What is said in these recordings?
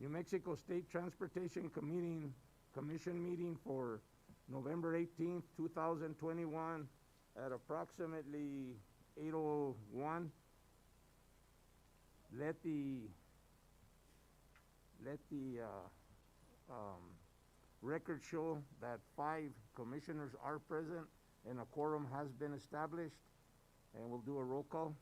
New Mexico State Transportation Commission meeting for November 18th, 2021 at approximately 8:01. Let the record show that 5 commissioners are present and a quorum has been established, and we'll do a roll call.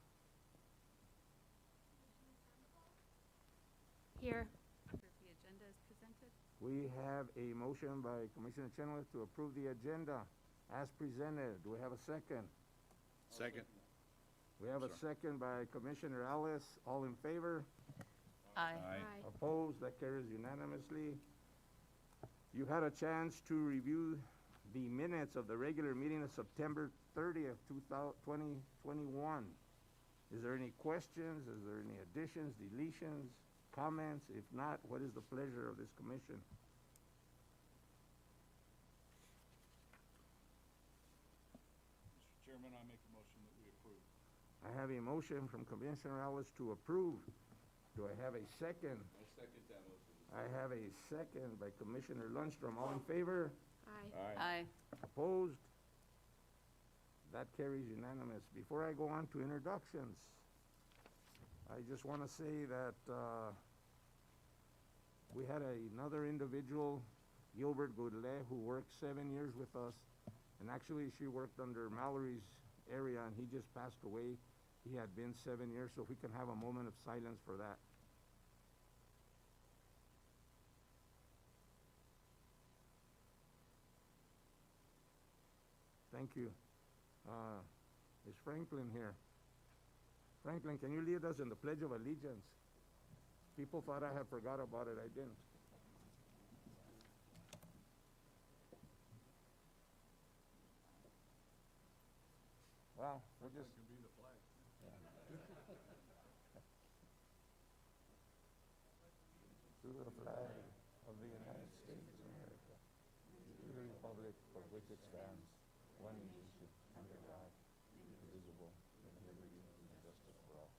Here. The agenda is presented. We have a motion by Commissioner Chenoweth to approve the agenda as presented. Do we have a second? Second. We have a second by Commissioner Ellis. All in favor? Aye. Aye. Opposed? That carries unanimously. You had a chance to review the minutes of the regular meeting of September 30th, 2021. Is there any questions? Is there any additions, deletions, comments? If not, what is the pleasure of this commission? Mr. Chairman, I make a motion that we approve. I have a motion from Commissioner Ellis to approve. Do I have a second? I second that motion. I have a second by Commissioner Lundstrom. All in favor? Aye. Aye. Opposed? That carries unanimous. Before I go on to introductions, I just want to say that we had another individual, Gilbert Goudlet, who worked 7 years with us, and actually she worked under Mallory's area, and he just passed away. He had been 7 years, so if we can have a moment of silence for that. Thank you. Is Franklin here? Franklin, can you lead us in the Pledge of Allegiance? People thought I had forgot about it. I didn't. Well, we're just... Can be the flag. To the flag of the United States of America, to the republic for which it stands, one nation, under God, indivisible, with liberty and justice for all.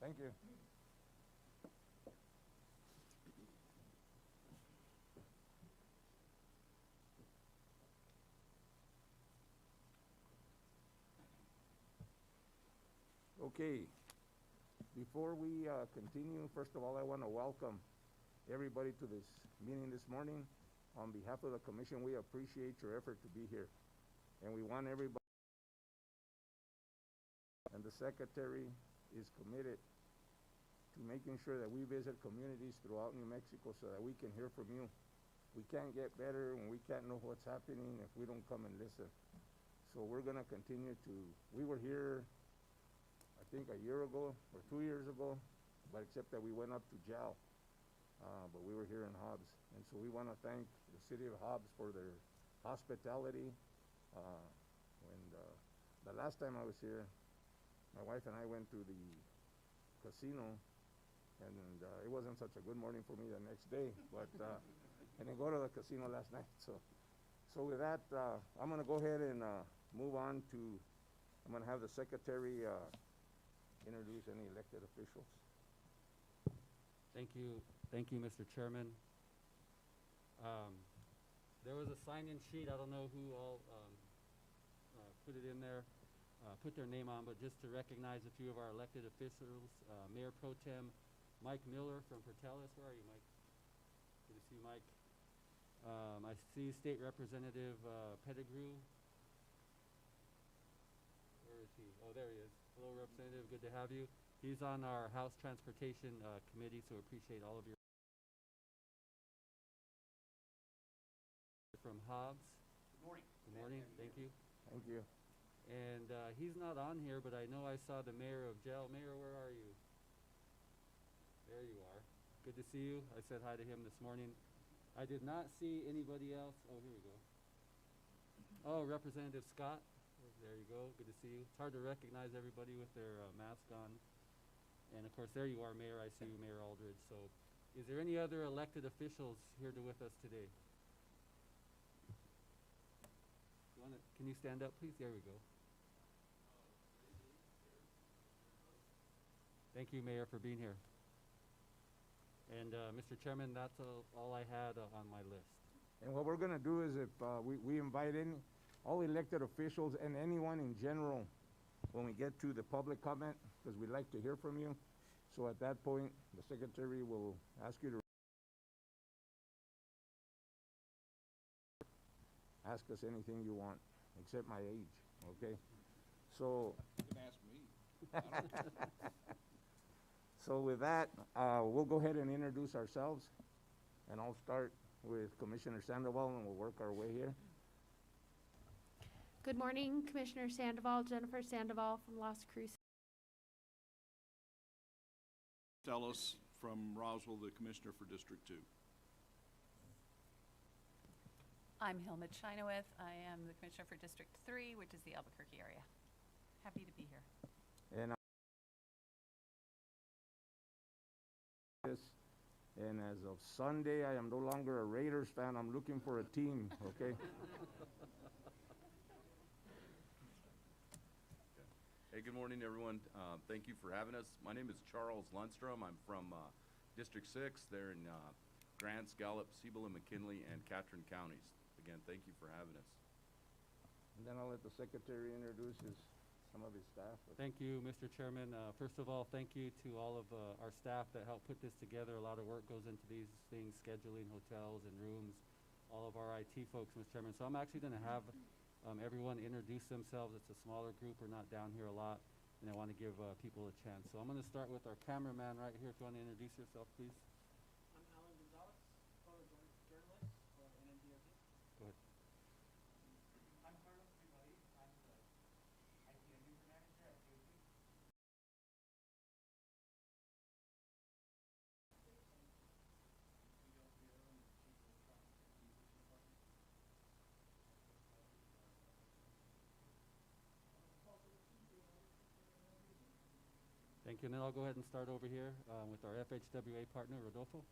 Thank you. Okay, before we continue, first of all, I want to welcome everybody to this meeting this morning. On behalf of the commission, we appreciate your effort to be here, and we want everybody, and the secretary is committed to making sure that we visit communities throughout New Mexico so that we can hear from you. We can't get better and we can't know what's happening if we don't come and listen. So we're gonna continue to, we were here, I think a year ago or 2 years ago, but except that we went up to jail. But we were here in Hobbs, and so we want to thank the city of Hobbs for their hospitality. The last time I was here, my wife and I went to the casino, and it wasn't such a good morning for me the next day, but I didn't go to the casino last night. So with that, I'm going to go ahead and move on to, I'm going to have the secretary introduce any elected officials. Thank you, Mr. Chairman. There was a sign-in sheet. I don't know who all put it in there, put their name on, but just to recognize a few of our elected officials, Mayor Pro Tem Mike Miller from Portales. Where are you, Mike? Good to see you, Mike. I see State Representative Pettigrew. Where is he? Oh, there he is. Hello, Representative. Good to have you. He's on our House Transportation Committee, so appreciate all of your from Hobbs. Good morning. Good morning. Thank you. Thank you. And he's not on here, but I know I saw the mayor of Gel. Mayor, where are you? There you are. Good to see you. I said hi to him this morning. I did not see anybody else. Oh, here we go. Oh, Representative Scott. There you go. Good to see you. It's hard to recognize everybody with their mask on. And of course, there you are, Mayor. I see you, Mayor Aldridge. So is there any other elected officials here with us today? Can you stand up, please? There we go. Thank you, Mayor, for being here. And, Mr. Chairman, that's all I had on my list. And what we're gonna do is if, we invite in all elected officials and anyone in general when we get to the public comment, because we'd like to hear from you. So at that point, the secretary will ask you to ask us anything you want, except my age, okay? So, You can ask me. I don't- so with that, we'll go ahead and introduce ourselves. And I'll start with Commissioner Sandoval and we'll work our way here. Good morning, Commissioner Sandoval, Jennifer Sandoval from Las Cruces. Ellis from Roswell, the Commissioner for District 2. I'm Hilma Chinoweth. I am the Commissioner for District 3, which is the Albuquerque area. Happy to be here. And and as of Sunday, I am no longer a Raiders fan. I'm looking for a team, okay? Hey, good morning, everyone. Thank you for having us. My name is Charles Lundstrom. I'm from District 6. They're in Grants, Gallup, Siebel, and McKinley, and Catron counties. Again, thank you for having us. And then I'll let the secretary introduce some of his staff. Thank you, Mr. Chairman. First of all, thank you to all of our staff that helped put this together. A lot of work goes into these things, scheduling hotels and rooms, all of our IT folks, Mr. Chairman. So I'm actually going to have everyone introduce themselves. It's a smaller group. We're not down here a lot, and I want to give people a chance. So I'm going to start with our cameraman right here. If you want to introduce yourself, please. I'm Alan Gonzalez, photojournalist for NMDOT. Go ahead. I'm Carlos Rivali. I'm the IT and user manager at DOT. Thank you. And then I'll go ahead and start over here with our FHWA partner, Rodolfo.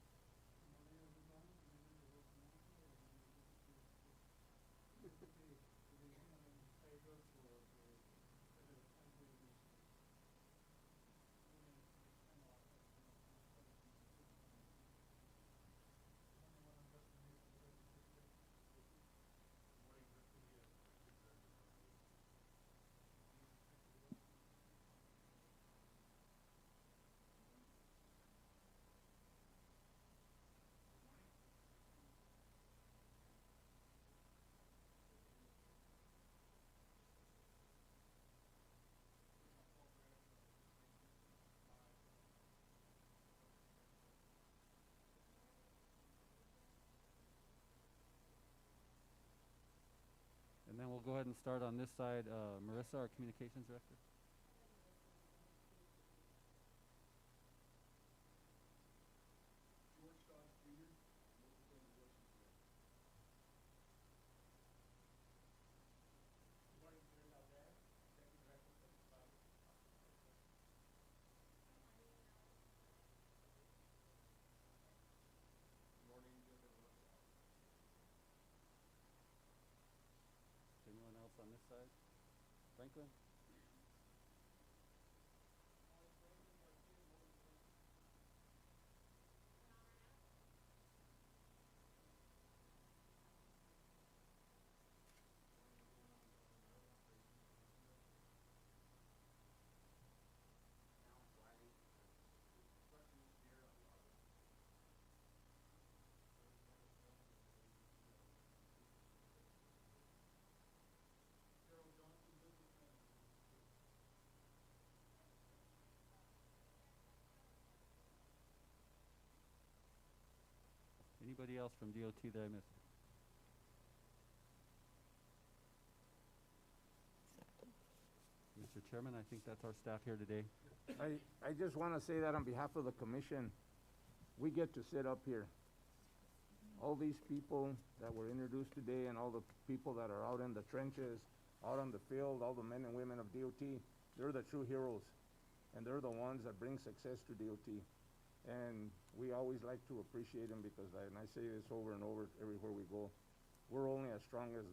And then we'll go ahead and start on this side. Marissa, our communications director. Anyone else on this side? Franklin? Anybody else from DOT that I missed? Mr. Chairman, I think that's our staff here today. I just want to say that on behalf of the commission, we get to sit up here. All these people that were introduced today and all the people that are out in the trenches, out on the field, all the men and women of DOT, they're the true heroes. And they're the ones that bring success to DOT. And we always like to appreciate them because, and I say this over and over everywhere we go, we're only as strong as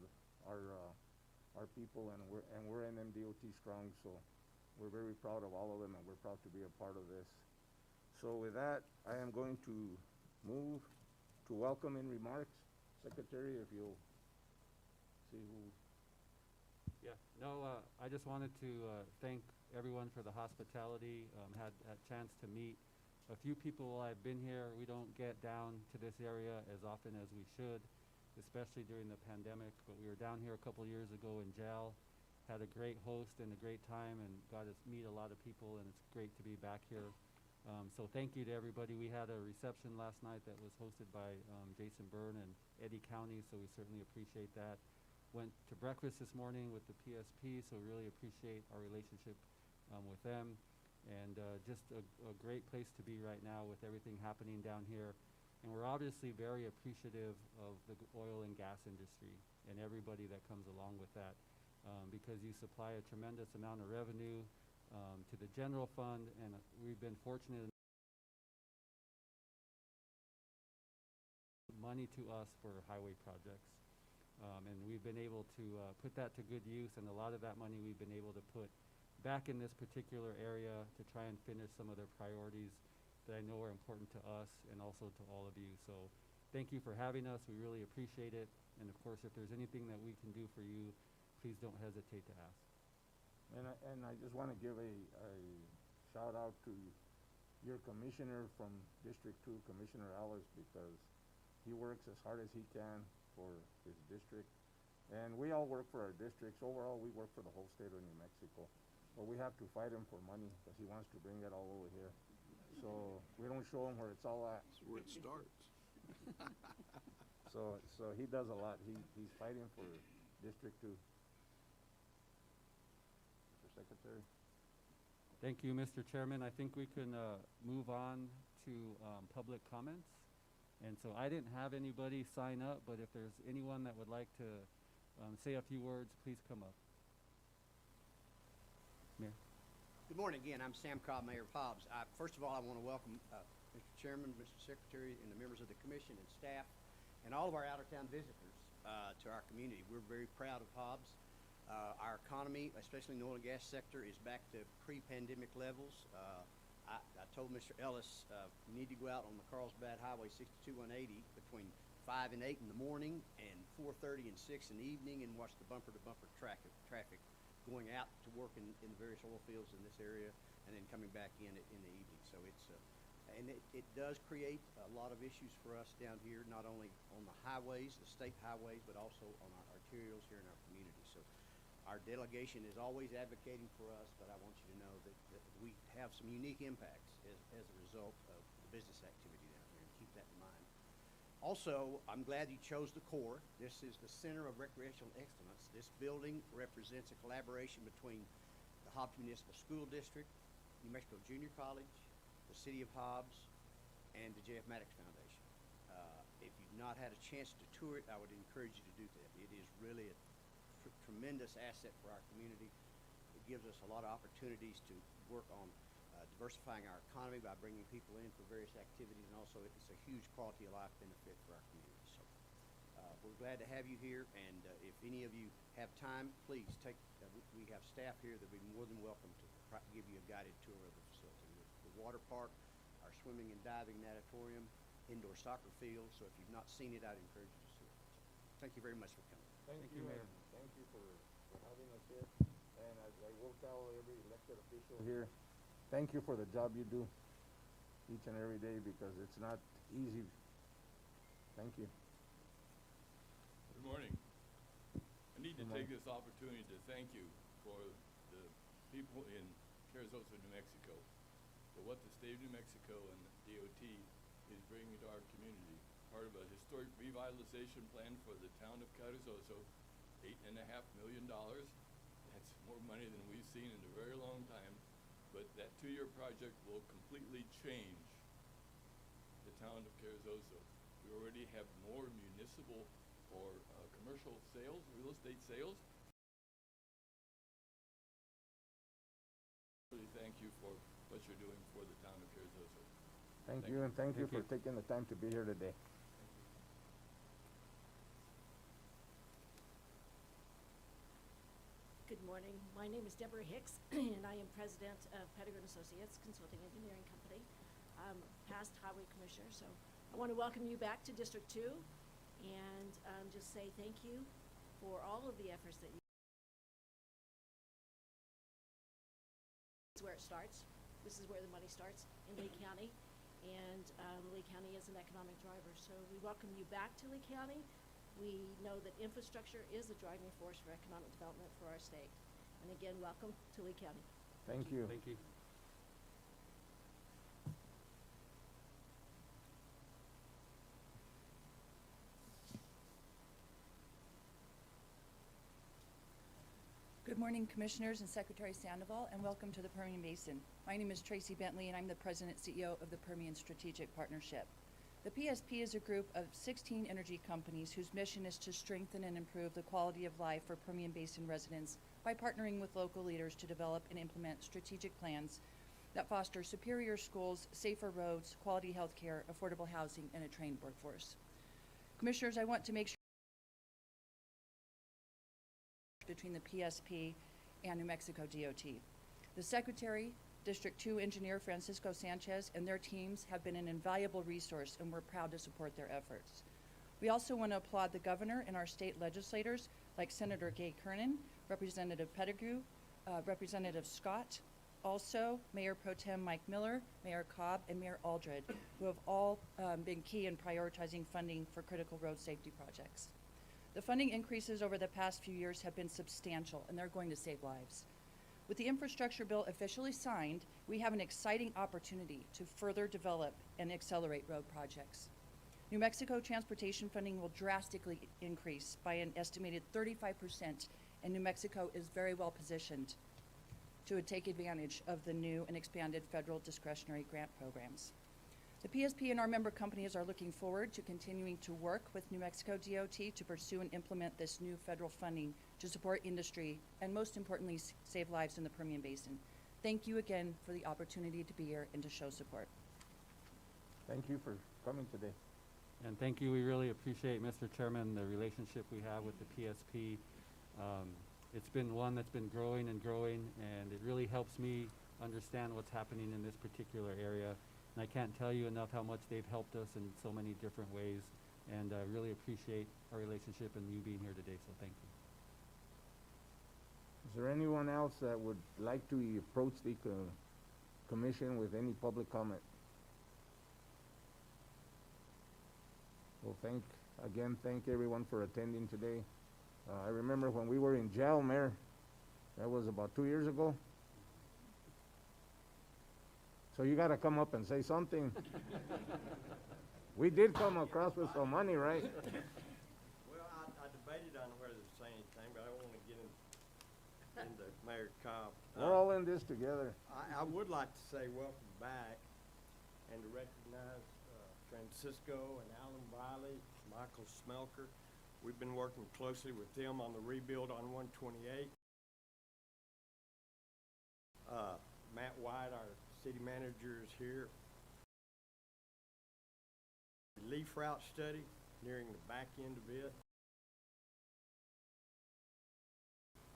our people, and we're NMDOT strong, so we're very proud of all of them, and we're proud to be a part of this. So with that, I am going to move to welcome in remarks. Secretary, if you'll see who. Yeah, no, I just wanted to thank everyone for the hospitality. Had a chance to meet a few people while I've been here. We don't get down to this area as often as we should, especially during the pandemic. But we were down here a couple years ago in jail, had a great host and a great time, and got to meet a lot of people, and it's great to be back here. So thank you to everybody. We had a reception last night that was hosted by Jason Byrne and Eddy County, so we certainly appreciate that. Went to breakfast this morning with the PSP, so really appreciate our relationship with them. And just a great place to be right now with everything happening down here. And we're obviously very appreciative of the oil and gas industry and everybody that comes along with that, because you supply a tremendous amount of revenue to the general fund, and we've been fortunate money to us for highway projects. And we've been able to put that to good use, and a lot of that money we've been able to put back in this particular area to try and finish some of their priorities that I know are important to us and also to all of you. So thank you for having us. We really appreciate it. And of course, if there's anything that we can do for you, please don't hesitate to ask. And I just want to give a shout out to your commissioner from District 2, Commissioner Ellis, because he works as hard as he can for his district. And we all work for our districts. Overall, we work for the whole state of New Mexico. But we have to fight him for money because he wants to bring it all over here. So we don't show him where it's all at. That's where it starts. So he does a lot. He's fighting for District 2. Mr. Secretary. Thank you, Mr. Chairman. I think we can move on to public comments. And so I didn't have anybody sign up, but if there's anyone that would like to say a few words, please come up. Mayor. Good morning again. I'm Sam Cobb, Mayor of Hobbs. First of all, I want to welcome Mr. Chairman, Mr. Secretary, and the members of the commission and staff, and all of our out-of-town visitors to our community. We're very proud of Hobbs. Our economy, especially in the oil and gas sector, is back to pre-pandemic levels. I told Mr. Ellis, you need to go out on the Carlsbad Highway 62-180 between 5 and 8 in the morning and 4:30 and 6 in the evening and watch the bumper-to-bumper traffic going out to work in the various oil fields in this area and then coming back in the evening. So it does create a lot of issues for us down here, not only on the highways, the state highways, but also on our arterials here in our community. So our delegation is always advocating for us, but I want you to know that we have some unique impacts as a result of the business activity down here, and keep that in mind. Also, I'm glad you chose the core. This is the Center of Recreational Excellence. This building represents a collaboration between the Hobbs Municipal School District, New Mexico Junior College, the City of Hobbs, and the J.F. Maddox Foundation. If you've not had a chance to tour it, I would encourage you to do that. It is really a tremendous asset for our community. It gives us a lot of opportunities to work on diversifying our economy by bringing people in for various activities, and also it's a huge quality of life benefit for our community. So we're glad to have you here, and if any of you have time, please take, we have staff here that would be more than welcome to give you a guided tour of the facility. The water park, our swimming and diving natatorium, indoor soccer field. So if you've not seen it, I'd encourage you to see it. So thank you very much for coming. Thank you, Mayor. Thank you for having us here. And as I will tell every elected official here, thank you for the job you do each and every day, because it's not easy. Thank you. Good morning. I need to take this opportunity to thank you for the people in Carrizosa, New Mexico, for what the state of New Mexico and the DOT is bringing to our community. Part of a historic revitalization plan for the town of Carrizosa, $8.5 million. That's more money than we've seen in a very long time. But that 2-year project will completely change the town of Carrizosa. We already have more municipal or commercial sales, real estate sales. Really thank you for what you're doing for the town of Carrizosa. Thank you, and thank you for taking the time to be here today. Good morning. My name is Deborah Hicks, and I am president of Pettigrew & Associates Consulting Engineering Company. past highway commissioner. So I want to welcome you back to District 2 and just say thank you for all of the efforts that you. This is where it starts. This is where the money starts in Lee County. And Lee County is an economic driver. So we welcome you back to Lee County. We know that infrastructure is the driving force for economic development for our state. And again, welcome to Lee County. Thank you. Thank you. Good morning, Commissioners and Secretary Sandoval, and welcome to the Permian Basin. My name is Tracy Bentley, and I'm the President and CEO of the Permian Strategic Partnership. The PSP is a group of 16 energy companies whose mission is to strengthen and improve the quality of life for Permian Basin residents by partnering with local leaders to develop and implement strategic plans that foster superior schools, safer roads, quality health care, affordable housing, and a trained workforce. Commissioners, I want to make sure between the PSP and New Mexico DOT. The Secretary, District 2 Engineer Francisco Sanchez, and their teams have been an invaluable resource, and we're proud to support their efforts. We also want to applaud the Governor and our state legislators like Senator Gay Kernan, Representative Pettigrew, Representative Scott, also Mayor Pro Tem Mike Miller, Mayor Cobb, and Mayor Aldred, who have all been key in prioritizing funding for critical road safety projects. The funding increases over the past few years have been substantial, and they're going to save lives. With the infrastructure bill officially signed, we have an exciting opportunity to further develop and accelerate road projects. New Mexico transportation funding will drastically increase by an estimated 35%, and New Mexico is very well positioned to take advantage of the new and expanded federal discretionary grant programs. The PSP and our member companies are looking forward to continuing to work with New Mexico DOT to pursue and implement this new federal funding to support industry and, most importantly, save lives in the Permian Basin. Thank you again for the opportunity to be here and to show support. Thank you for coming today. And thank you. We really appreciate, Mr. Chairman, the relationship we have with the PSP. It's been one that's been growing and growing, and it really helps me understand what's happening in this particular area. And I can't tell you enough how much they've helped us in so many different ways, and I really appreciate our relationship and you being here today, so thank you. Is there anyone else that would like to approach the commission with any public comment? Well, thank everyone for attending today. I remember when we were in jail, Mayor, that was about 2 years ago. So you gotta come up and say something. We did come across with some money, right? Well, I debated on whether to say anything, but I don't wanna get into Mayor Cobb. We're all in this together. I would like to say welcome back and to recognize Francisco and Alan Briley, Michael Smelker. We've been working closely with them on the rebuild on 128. Matt White, our city manager, is here. Relief route study, nearing the back end of it.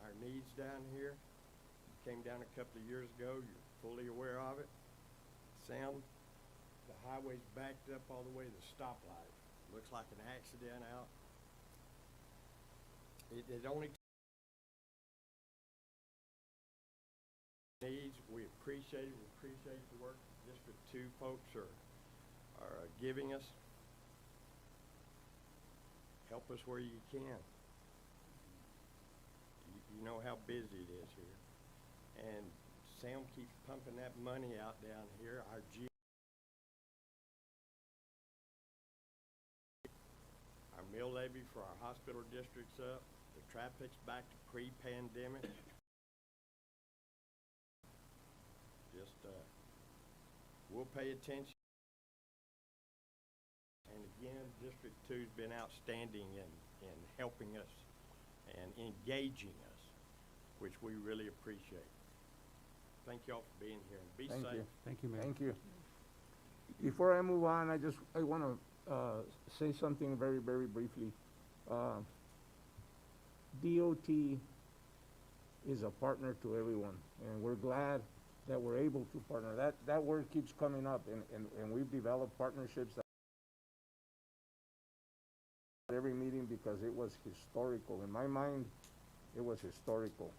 Our needs down here. Came down a couple of years ago. You're fully aware of it. Sam, the highway's backed up all the way to the stoplight. Looks like an accident out. It only needs. We appreciate it. We appreciate the work District 2 folks are giving us. Help us where you can. You know how busy it is here. And Sam keeps pumping that money out down here. Our mill levy for our hospital district's up. The traffic's back to pre-pandemic. Just, we'll pay attention. And again, District 2's been outstanding in helping us and engaging us, which we really appreciate. Thank y'all for being here, and be safe. Thank you, Mayor. Thank you. Before I move on, I want to say something very, very briefly. DOT is a partner to everyone, and we're glad that we're able to partner. That word keeps coming up, and we've developed partnerships that every meeting because it was historical. In my mind, it was historical.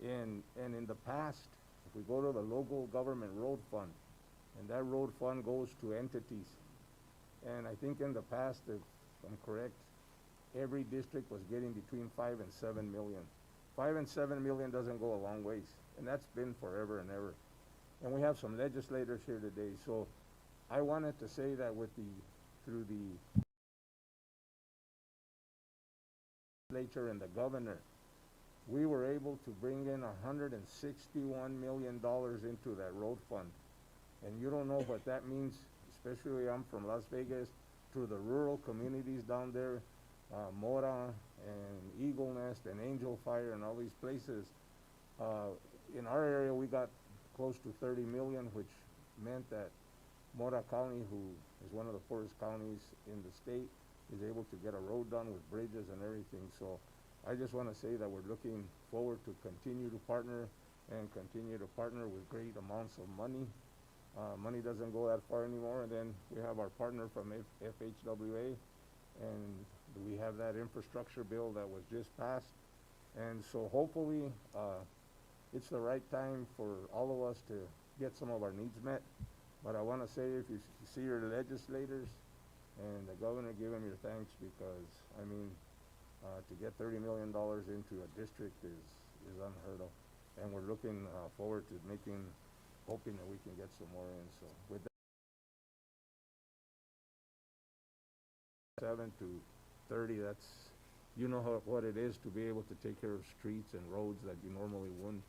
And in the past, if we go to the local government road fund, and that road fund goes to entities, and I think in the past, if I'm correct, every district was getting between 5 and 7 million. 5 and 7 million doesn't go a long ways, and that's been forever and ever. And we have some legislators here today, so I wanted to say that through the legislature and the governor, we were able to bring in $161 million into that road fund. And you don't know what that means, especially I'm from Las Vegas, to the rural communities down there, Mora and Eagle Nest and Angel Fire and all these places. In our area, we got close to 30 million, which meant that Mora County, who is one of the poorest counties in the state, is able to get a road done with bridges and everything. So I just want to say that we're looking forward to continue to partner with great amounts of money. Money doesn't go that far anymore. And then we have our partner from FHWA, and we have that infrastructure bill that was just passed. And so hopefully it's the right time for all of us to get some of our needs met. But I want to say, if you see your legislators and the governor, give them your thanks, because I mean, to get $30 million into a district is unheard of, and we're looking forward to hoping that we can get some more in. So with that, 7 to 30, that's, you know what it is to be able to take care of streets and roads that you normally wouldn't.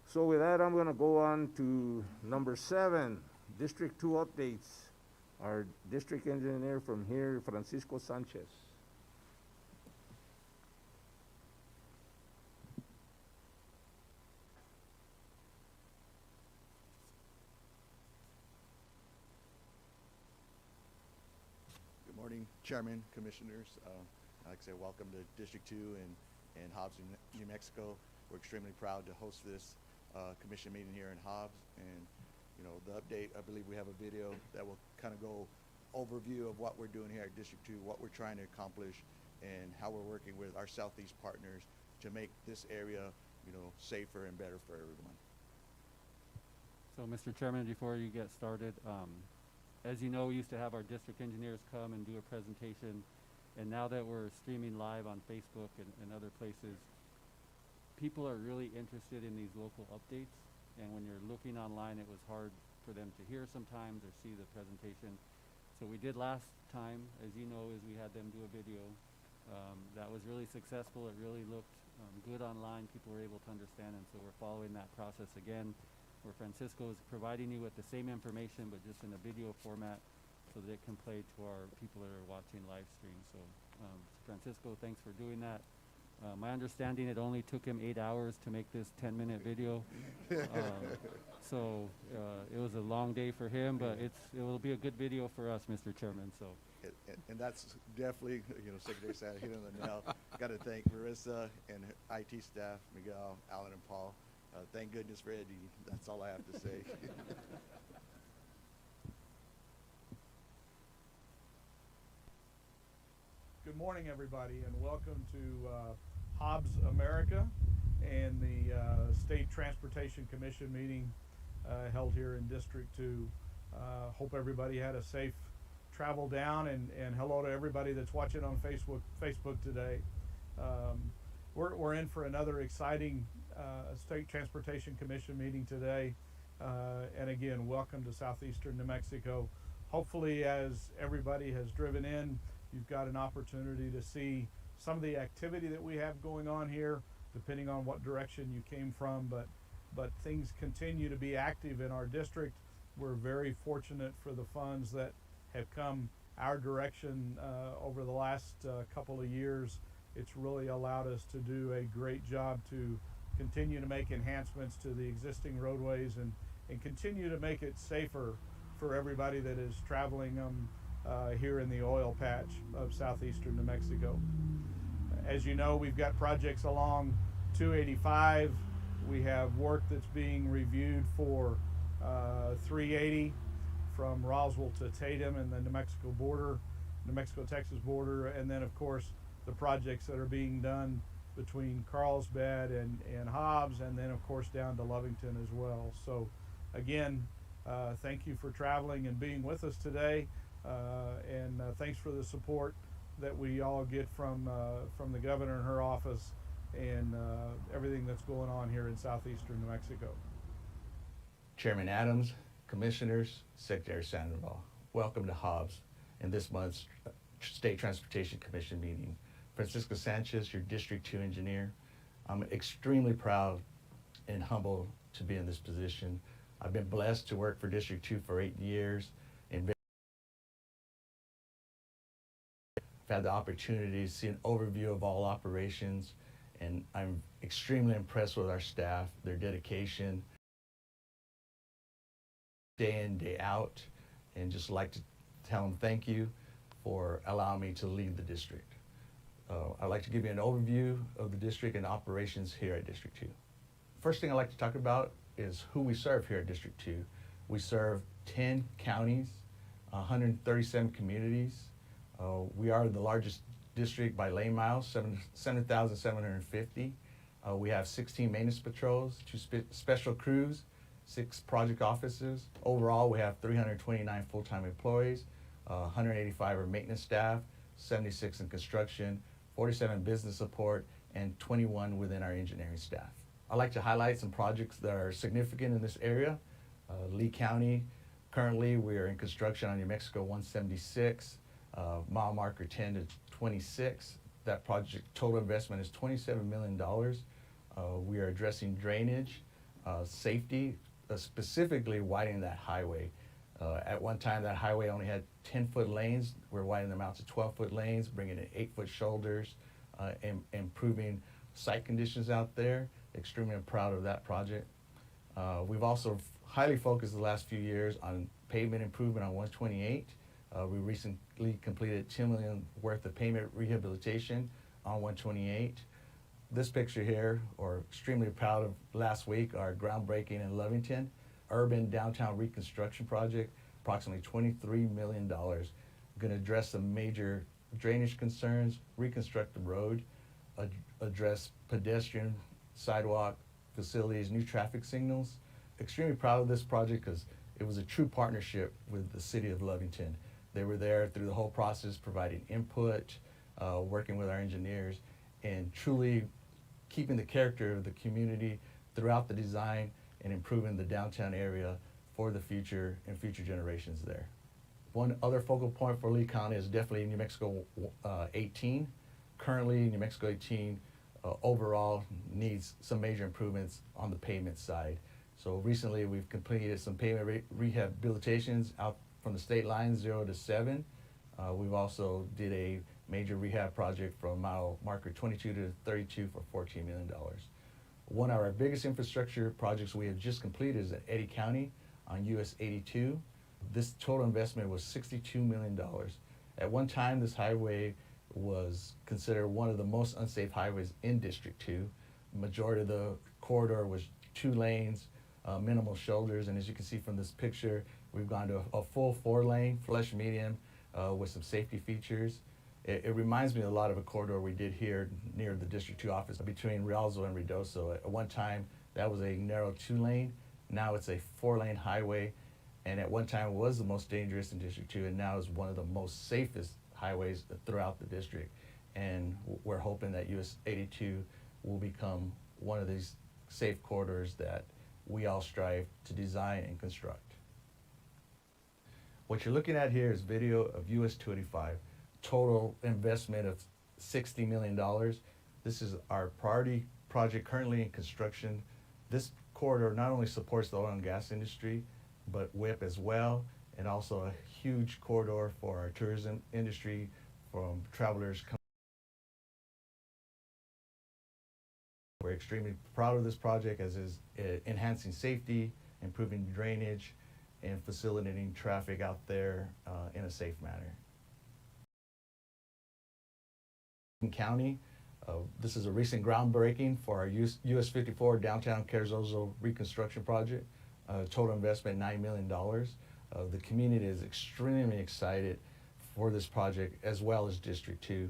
So with that, I'm going to go on to number 7, District 2 updates. Our district engineer from here, Francisco Sanchez. Good morning, Chairman, Commissioners. I'd like to say welcome to District 2 and Hobbs, New Mexico. We're extremely proud to host this commission meeting here in Hobbs. And you know, the update, I believe we have a video that will kind of go overview of what we're doing here at District 2, what we're trying to accomplish, and how we're working with our Southeast partners to make this area, you know, safer and better for everyone. So, Mr. Chairman, before you get started, as you know, we used to have our district engineers come and do a presentation, and now that we're streaming live on Facebook and other places, people are really interested in these local updates. And when you're looking online, it was hard for them to hear sometimes or see the presentation. So we did last time, as you know, is we had them do a video. That was really successful. It really looked good online. People were able to understand, and so we're following that process again, where Francisco is providing you with the same information, but just in a video format, so that it can play to our people that are watching live stream. So Francisco, thanks for doing that. My understanding, it only took him 8 hours to make this 10-minute video. So it was a long day for him, but it will be a good video for us, Mr. Chairman. So. And that's definitely, you know, Secretary Santa hit on the nail. Got to thank Marissa and her IT staff, Miguel, Alan, and Paul. Thank goodness for Eddie. That's all I have to say. Good morning, everybody, and welcome to Hobbs America and the State Transportation Commission meeting held here in District 2. Hope everybody had a safe travel down, and hello to everybody that's watching on Facebook today. We're in for another exciting State Transportation Commission meeting today, and again, welcome to Southeastern New Mexico. Hopefully, as everybody has driven in, you've got an opportunity to see some of the activity that we have going on here, depending on what direction you came from, but things continue to be active in our district. We're very fortunate for the funds that have come our direction over the last couple of years. It's really allowed us to do a great job to continue to make enhancements to the existing roadways and continue to make it safer for everybody that is traveling here in the oil patch of southeastern New Mexico. As you know, we've got projects along 285, We have work that's being reviewed for 380 from Roswell to Tatum and the New Mexico-Texas border, and then of course the projects that are being done between Carlsbad and Hobbs, and then of course down to Lovington as well. So again, thank you for traveling and being with us today, and thanks for the support that we all get from the governor and her office, and everything that's going on here in southeastern New Mexico. Chairman Adams, Commissioners, Secretary Sandoval, welcome to Hobbs in this month's State Transportation Commission meeting. Francisco Sanchez, your District 2 engineer. I'm extremely proud and humbled to be in this position. I've been blessed to work for District 2 for 8 years, and I've had the opportunity to see an overview of all operations, and I'm extremely impressed with our staff, their dedication, day in, day out, and just like to tell them thank you for allowing me to lead the district. I'd like to give you an overview of the district and operations here at District 2. First thing I'd like to talk about is who we serve here at District 2. We serve 10 counties, 137 communities. We are the largest district by lane miles, 7,750. We have 16 maintenance patrols, 2 special crews, 6 project officers. Overall, we have 329 full-time employees, 185 are maintenance staff, 76 in construction, 47 business support, and 21 within our engineering staff. I'd like to highlight some projects that are significant in this area. Lee County, currently we are in construction on New Mexico 176, mile marker 10 to 26. That project total investment is $27 million. We are addressing drainage, safety, specifically widening that highway. At one time, that highway only had 10-foot lanes. We're widening them out to 12-foot lanes, bringing in 8-foot shoulders, and improving site conditions out there. Extremely proud of that project. We've also highly focused the last few years on pavement improvement on 128. We recently completed $10 million worth of pavement rehabilitation on 128. This picture here, or extremely proud of last week, our groundbreaking in Lovington, urban downtown reconstruction project, approximately $23 million. Going to address some major drainage concerns, reconstruct the road, address pedestrian, sidewalk facilities, new traffic signals. Extremely proud of this project because it was a true partnership with the city of Lovington. They were there through the whole process, providing input, working with our engineers, and truly keeping the character of the community throughout the design and improving the downtown area for the future and future generations there. One other focal point for Lee County is definitely New Mexico 18. Currently, New Mexico 18 overall needs some major improvements on the pavement side. So recently we've completed some pavement rehabilitations out from the state line 0 to 7. We've also did a major rehab project from mile marker 22 to 32 for $14 million. One of our biggest infrastructure projects we have just completed is at Eddy County on US 82. This total investment was $62 million. At one time, this highway was considered one of the most unsafe highways in District 2. Majority of the corridor was 2 lanes, minimal shoulders, and as you can see from this picture, we've gone to a full 4-lane, flush medium, with some safety features. It reminds me a lot of a corridor we did here near the District 2 office between Rialzo and Ruidoso. At one time, that was a narrow 2-lane. Now it's a 4-lane highway, and at one time it was the most dangerous in District 2, and now is one of the most safest highways throughout the district. And we're hoping that US 82 will become one of these safe corridors that we all strive to design and construct. What you're looking at here is video of US 285. Total investment of $60 million. This is our priority project currently in construction. This corridor not only supports the oil and gas industry, but WIP as well, and also a huge corridor for our tourism industry from travelers coming. We're extremely proud of this project as is enhancing safety, improving drainage, and facilitating traffic out there in a safe manner. In County, This is a recent groundbreaking for our US 54 downtown Carrizozo reconstruction project. Total investment $9 million. The community is extremely excited for this project, as well as District 2.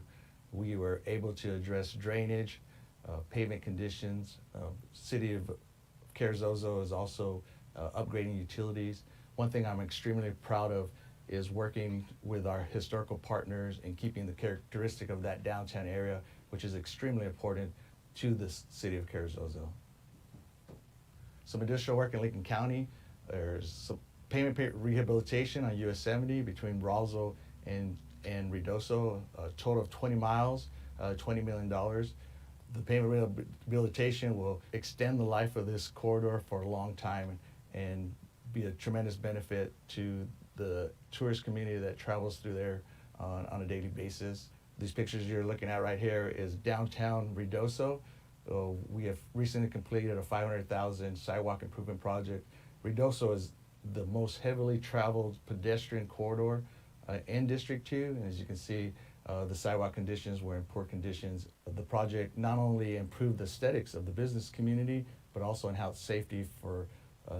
We were able to address drainage, pavement conditions. City of Carrizozo is also upgrading utilities. One thing I'm extremely proud of is working with our historical partners and keeping the characteristic of that downtown area, which is extremely important to the city of Carrizozo. Some additional work in Lincoln County. There's some pavement rehabilitation on US 70 between Ralzo and Ruidoso, a total of 20 miles, $20 million. The pavement rehabilitation will extend the life of this corridor for a long time and be a tremendous benefit to the tourist community that travels through there on a daily basis. These pictures you're looking at right here is downtown Ruidoso. We have recently completed a $500,000 sidewalk improvement project. Ruidoso is the most heavily traveled pedestrian corridor in District 2, and as you can see, the sidewalk conditions were in poor conditions. The project not only improved the aesthetics of the business community, but also enhanced safety for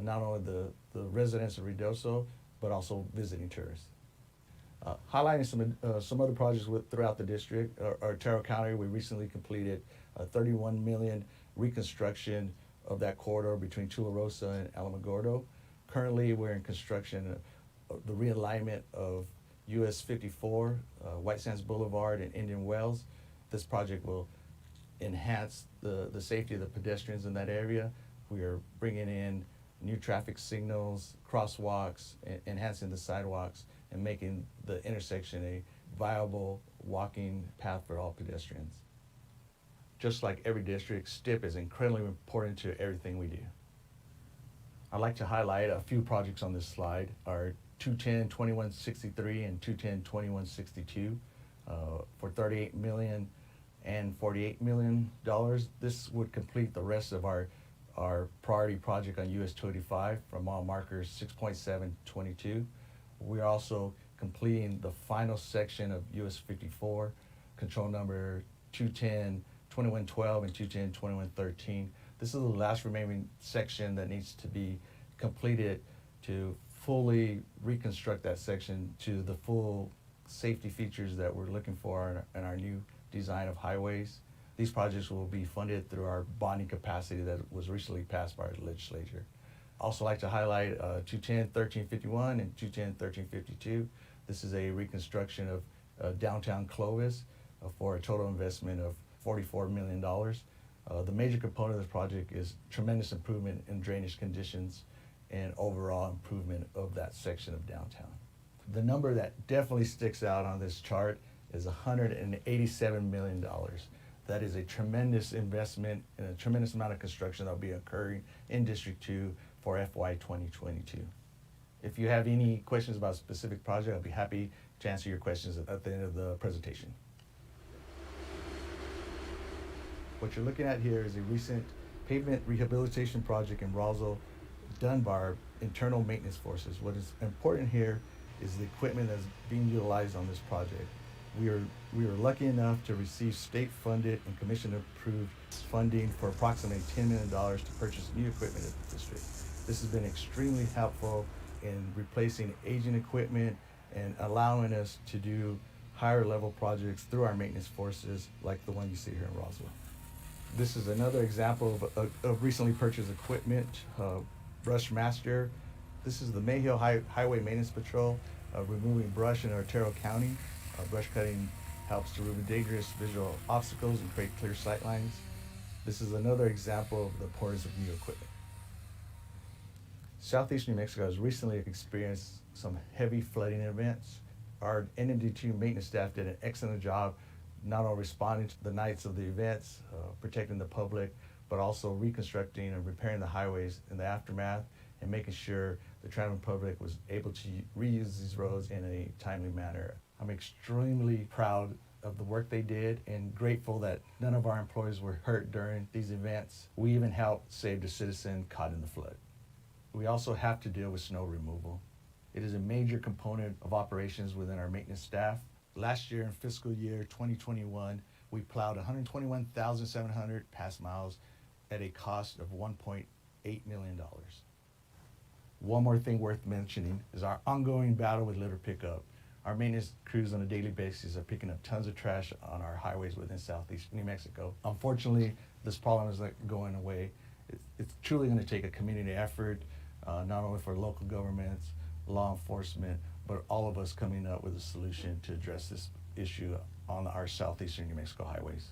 not only the residents of Ruidoso, but also visiting tourists. Highlighting some other projects throughout the district, our Otero County, we recently completed a $31 million reconstruction of that corridor between Tularosa and Alamogordo. Currently, we're in construction of the realignment of US 54, White Sands Boulevard, and Indian Wells. This project will enhance the safety of the pedestrians in that area. We are bringing in new traffic signals, crosswalks, enhancing the sidewalks, and making the intersection a viable walking path for all pedestrians. Just like every district, STIP is incredibly important to everything we do. I'd like to highlight a few projects on this slide. Our 210-2163 and 210-2162 for $38 million and $48 million. This would complete the rest of our priority project on US 285 from mile markers 6.722. We're also completing the final section of US 54, control number 210-2112 and 210-2113. This is the last remaining section that needs to be completed to fully reconstruct that section to the full safety features that we're looking for in our new design of highways. These projects will be funded through our bonding capacity that was recently passed by our legislature. Also like to highlight 210-1351 and 210-1352. This is a reconstruction of downtown Clovis for a total investment of $44 million. The major component of this project is tremendous improvement in drainage conditions and overall improvement of that section of downtown. The number that definitely sticks out on this chart is $187 million. That is a tremendous investment and a tremendous amount of construction that will be occurring in District 2 for FY 2022. If you have any questions about a specific project, I'll be happy to answer your questions at the end of the presentation. What you're looking at here is a recent pavement rehabilitation project in Roswell done by our internal maintenance forces. What is important here is the equipment that's being utilized on this project. We were lucky enough to receive state-funded and commission-approved funding for approximately $10 million to purchase new equipment at the district. This has been extremely helpful in replacing aging equipment and allowing us to do higher-level projects through our maintenance forces like the one you see here in Roswell. This is another example of recently purchased equipment, Brush Master. This is the Mayhill Highway Maintenance Patrol removing brush in Otero County. Brush cutting helps to remove dangerous visual obstacles and create clear sight lines. This is another example of the importance of new equipment. Southeast New Mexico has recently experienced some heavy flooding events. Our NMD2 maintenance staff did an excellent job not only responding to the nights of the events, protecting the public, but also reconstructing and repairing the highways in the aftermath and making sure the traveling public was able to reuse these roads in a timely manner. I'm extremely proud of the work they did and grateful that none of our employees were hurt during these events. We even helped save a citizen caught in the flood. We also have to deal with snow removal. It is a major component of operations within our maintenance staff. Last year in fiscal year 2021, We plowed 121,700 pass miles at a cost of $1.8 million. One more thing worth mentioning is our ongoing battle with litter pickup. Our maintenance crews on a daily basis are picking up tons of trash on our highways within southeast New Mexico. Unfortunately, this problem is not going away. It's truly going to take a community effort, not only for local governments, law enforcement, but all of us coming up with a solution to address this issue on our southeastern New Mexico highways.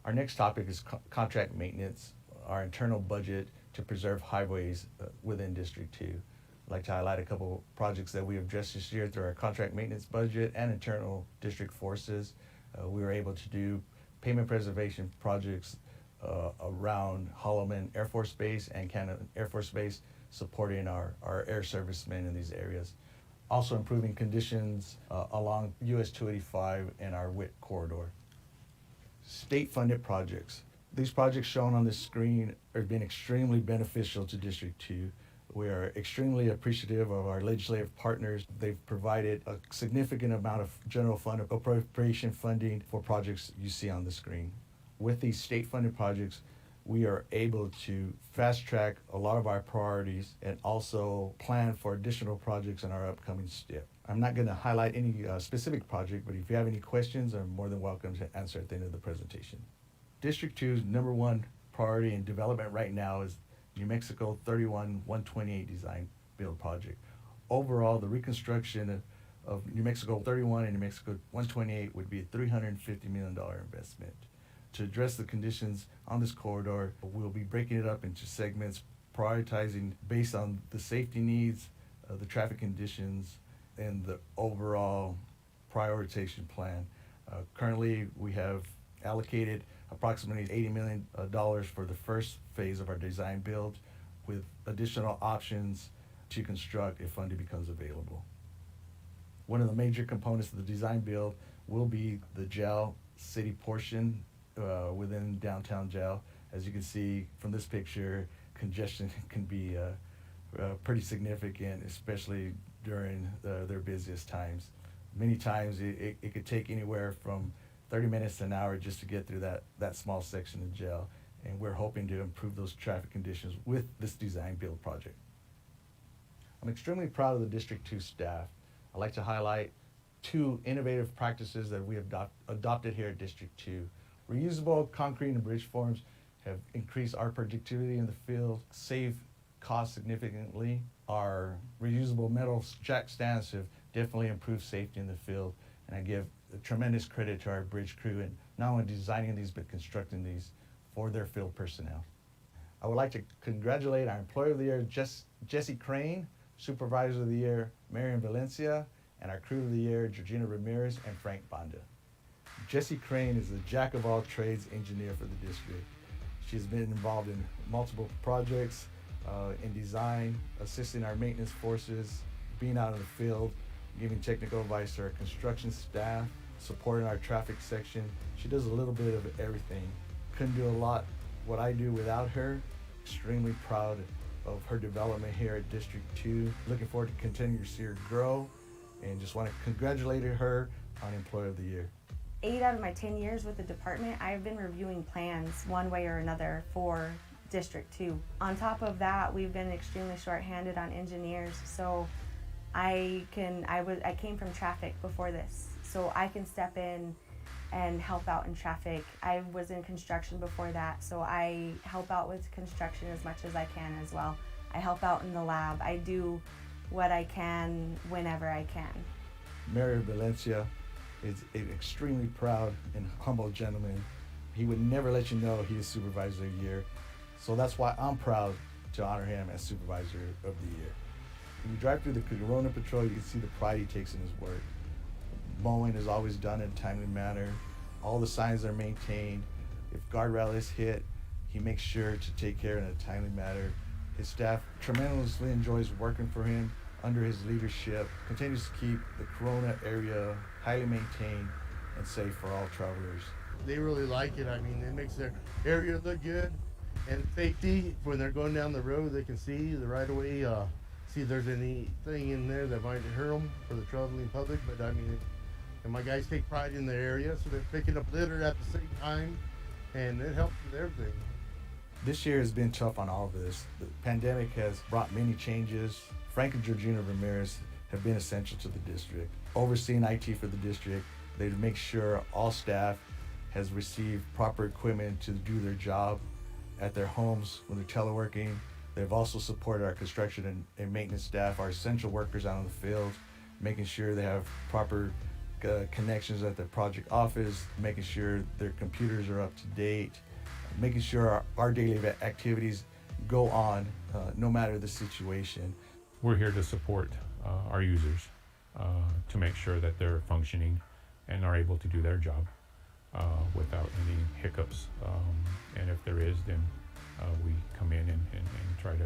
Our next topic is contract maintenance, our internal budget to preserve highways within District 2. I'd like to highlight a couple projects that we have addressed this year through our contract maintenance budget and internal district forces. We were able to do pavement preservation projects around Holloman Air Force Base and Canada Air Force Base, supporting our air servicemen in these areas. Also improving conditions along US 285 and our WIT corridor. State-funded projects. These projects shown on this screen have been extremely beneficial to District 2. We are extremely appreciative of our legislative partners. They've provided a significant amount of general fund appropriation funding for projects you see on the screen. With these state-funded projects, we are able to fast-track a lot of our priorities and also plan for additional projects in our upcoming STIP. I'm not going to highlight any specific project, but if you have any questions, I'm more than welcome to answer at the end of the presentation. District 2's number one priority in development right now is New Mexico 31-128 design build project. Overall, the reconstruction of New Mexico 31 and New Mexico 128 would be a $350 million investment. To address the conditions on this corridor, we'll be breaking it up into segments, prioritizing based on the safety needs, the traffic conditions, and the overall prioritization plan. Currently, we have allocated approximately $80 million for the first phase of our design build, with additional options to construct if funding becomes available. One of the major components of the design build will be the jail city portion within downtown jail. As you can see from this picture, congestion can be pretty significant, especially during their busiest times. Many times it could take anywhere from 30 minutes to an hour just to get through that small section of jail, and we're hoping to improve those traffic conditions with this design build project. I'm extremely proud of the District 2 staff. I'd like to highlight two innovative practices that we have adopted here at District 2. Reusable concrete and bridge forms have increased our productivity in the field, save costs significantly. Our reusable metal jack stands have definitely improved safety in the field, and I give tremendous credit to our bridge crew in not only designing these but constructing these for their field personnel. I would like to congratulate our Employee of the Year, Jesse Crane, Supervisor of the Year, Marion Valencia, and our Crew of the Year, Georgina Ramirez and Frank Banda. Jessie Crane is a jack-of-all-trades engineer for the district. She's been involved in multiple projects in design, assisting our maintenance forces, being out in the field, giving technical advice to our construction staff, supporting our traffic section. She does a little bit of everything. Couldn't do a lot what I do without her. Extremely proud of her development here at District 2. Looking forward to continuing to see her grow, and just want to congratulate her on Employee of the Year. 8 out of my 10 years with the department, I've been reviewing plans one way or another for District 2. On top of that, we've been extremely short-handed on engineers, so I came from traffic before this, so I can step in and help out in traffic. I was in construction before that, so I help out with construction as much as I can as well. I help out in the lab. I do what I can whenever I can. Mayor Valencia is an extremely proud and humble gentleman. He would never let you know he is Supervisor of the Year, so that's why I'm proud to honor him as Supervisor of the Year. When you drive through the Corona Patrol, you can see the pride he takes in his work. Mowing is always done in a timely manner. All the signs are maintained. If guardrail is hit, he makes sure to take care in a timely manner. His staff tremendously enjoys working for him under his leadership, continues to keep the Corona area highly maintained and safe for all travelers. They really like it. I mean, it makes their area look good, and safety when they're going down the road, they can see the right of way, see if there's anything in there that might hurt them for the traveling public. But I mean, And my guys take pride in the area, so they're picking up litter at the same time, and it helps with everything. This year has been tough on all of us. The pandemic has brought many changes. Frank and Georgina Ramirez have been essential to the district. Overseeing IT for the district, they make sure all staff has received proper equipment to do their job at their homes when they're teleworking. They've also supported our construction and maintenance staff, our essential workers out in the field, making sure they have proper connections at their project office, making sure their computers are up to date, making sure our daily activities go on no matter the situation. We're here to support our users to make sure that they're functioning and are able to do their job without any hiccups. And if there is, then we come in and try to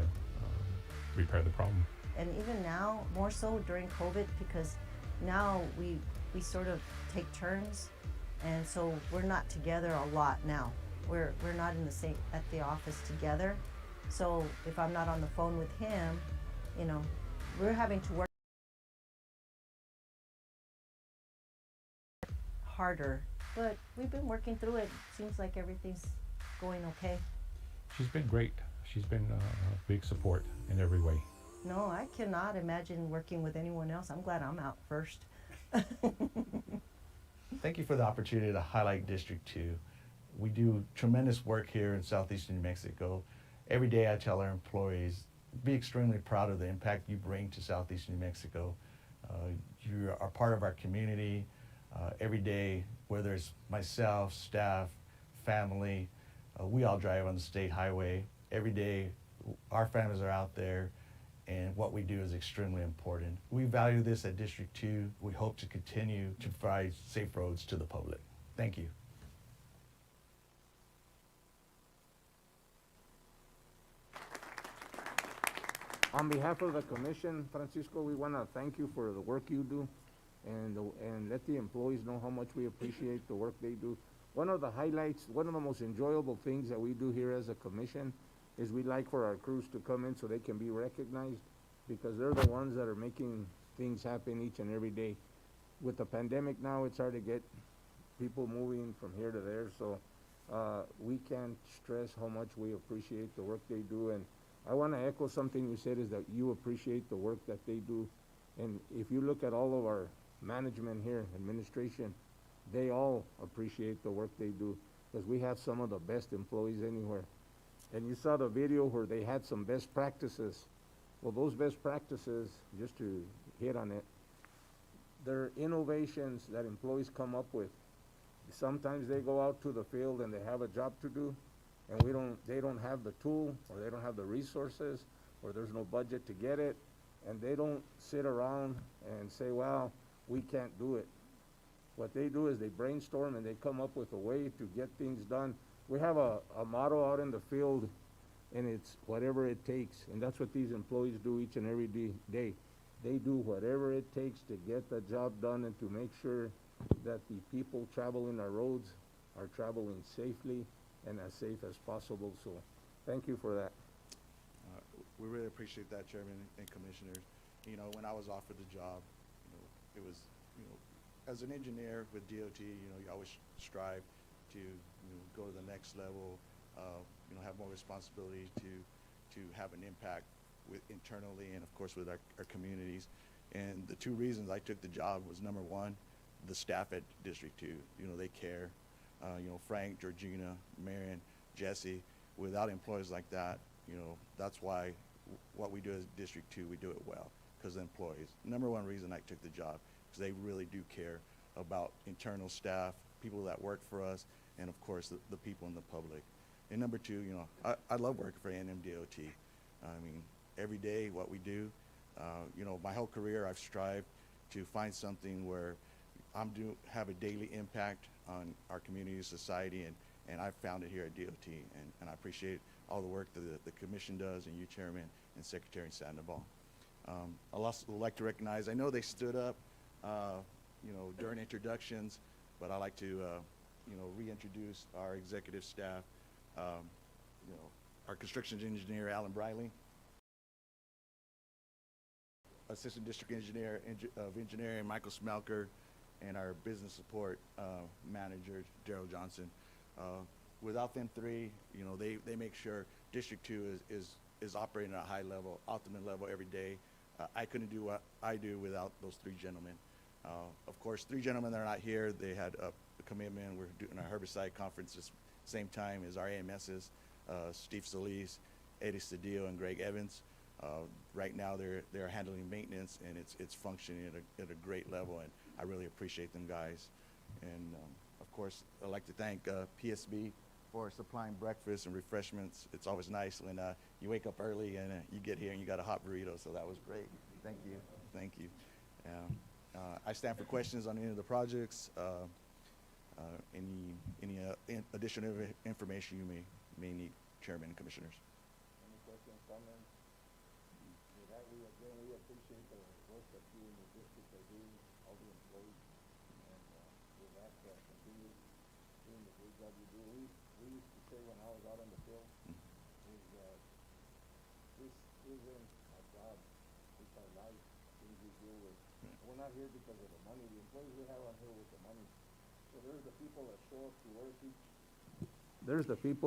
repair the problem. And even now, more so during COVID, because now we sort of take turns, and so we're not together a lot now. We're not in the same at the office together. So if I'm not on the phone with him, you know, we're having to work harder. But we've been working through it. Seems like everything's going okay. She's been great. She's been a big support in every way. No, I cannot imagine working with anyone else. I'm glad I'm out first. Thank you for the opportunity to highlight District 2. We do tremendous work here in southeastern New Mexico. Every day I tell our employees, be extremely proud of the impact you bring to southeastern New Mexico. You are part of our community. Every day, whether it's myself, staff, family, we all drive on the state highway. Every day, our families are out there, and what we do is extremely important. We value this at District 2. We hope to continue to provide safe roads to the public. Thank you. On behalf of the commission, Francisco, we want to thank you for the work you do, and let the employees know how much we appreciate the work they do. One of the highlights, one of the most enjoyable things that we do here as a commission is we like for our crews to come in so they can be recognized, because they're the ones that are making things happen each and every day. With the pandemic now, it's hard to get people moving from here to there, so we can't stress how much we appreciate the work they do. And I want to echo something you said, is that you appreciate the work that they do. And if you look at all of our management here, administration, they all appreciate the work they do, because we have some of the best employees anywhere. And you saw the video where they had some best practices. Well, those best practices, just to hit on it, they're innovations that employees come up with. Sometimes they go out to the field and they have a job to do, and they don't have the tool, or they don't have the resources, or there's no budget to get it, and they don't sit around and say, well, we can't do it. What they do is they brainstorm and they come up with a way to get things done. We have a motto out in the field, and it's whatever it takes, and that's what these employees do each and every day. They do whatever it takes to get the job done and to make sure that the people traveling our roads are traveling safely and as safe as possible. So thank you for that. We really appreciate that, Chairman and Commissioners. You know, when I was offered the job, it was, as an engineer with DOT, you always strive to, go to the next level, have more responsibility to have an impact with internally and of course with our communities. And the two reasons I took the job was, number one, the staff at District 2, they care. Frank, Georgina, Marion, Jesse, without employees like that, that's why what we do as District 2, we do it well, because the employees. Number one reason I took the job, because they really do care about internal staff, people that work for us, and of course the people in the public. And number two, I love working for NMDOT. I mean, every day what we do, my whole career I've strived to find something where have a daily impact on our community, society, and I've found it here at DOT, and I appreciate all the work that the commission does, and you, Chairman, and Secretary Sandoval. I'd also like to recognize, I know they stood up, during introductions, but I'd like to, reintroduce our executive staff, our construction engineer, Alan Briley, Assistant District Engineer of Engineering, Michael Smelker, and our business support manager, Daryl Johnson. Without them three, you know, they make sure District 2 is operating at a high level, optimum level every day. I couldn't do what I do without those three gentlemen. Of course, three gentlemen that are not here, they had a commitment. We're doing our herbicide conference this same time as our AMSs, Steve Solis, Eddie Cedillo, and Greg Evans. Right now they're handling maintenance, and it's functioning at a great level, and I really appreciate them guys. And of course, I'd like to thank PSB for supplying breakfast and refreshments. It's always nice when you wake up early and you get here and you got a hot burrito, so that was great. Thank you. Thank you. I stand for questions on any of the projects, any additional information you may need, Chairman and Commissioners. Any questions, comments? With that, we appreciate the work that you and the district are doing, all the employees, and with that, continue doing the great job you do. We used to say when I was out on the field, is that this isn't a job, it's our life, things we deal with. We're not here because of the money. The employees we have on here with the money. So there's the people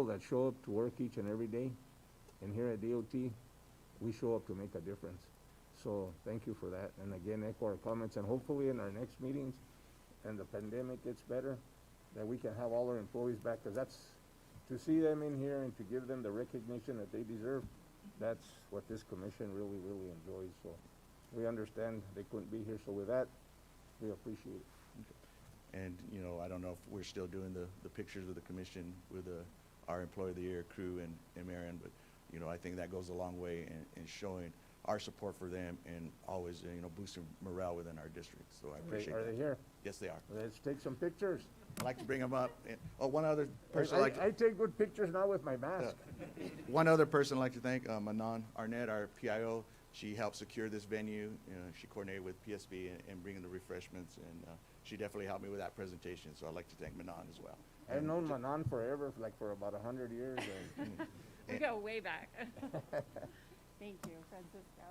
that show up to work each and every day, and here at DOT, we show up to make a difference. So thank you for that, and again, echo our comments, and hopefully in our next meetings, and the pandemic gets better, that we can have all our employees back, because that's, to see them in here and to give them the recognition that they deserve, that's what this commission really, really enjoys. So we understand they couldn't be here, so with that, we appreciate it. And, you know, I don't know if we're still doing the pictures of the commission with our Employee of the Year crew and Marion, but, you know, I think that goes a long way in showing our support for them and always, you know, boosting morale within our district. So I appreciate that. Are they here? Yes, they are. Let's take some pictures. I'd like to bring them up. And, one other person I take good pictures now with my mask. One other person I'd like to thank, Manon Arnett, our PIO. She helped secure this venue. She coordinated with PSB and bringing the refreshments, and she definitely helped me with that presentation. So I'd like to thank Manon as well. I've known Manon forever, like for about 100 years. We go way back. Thank you, Francisco.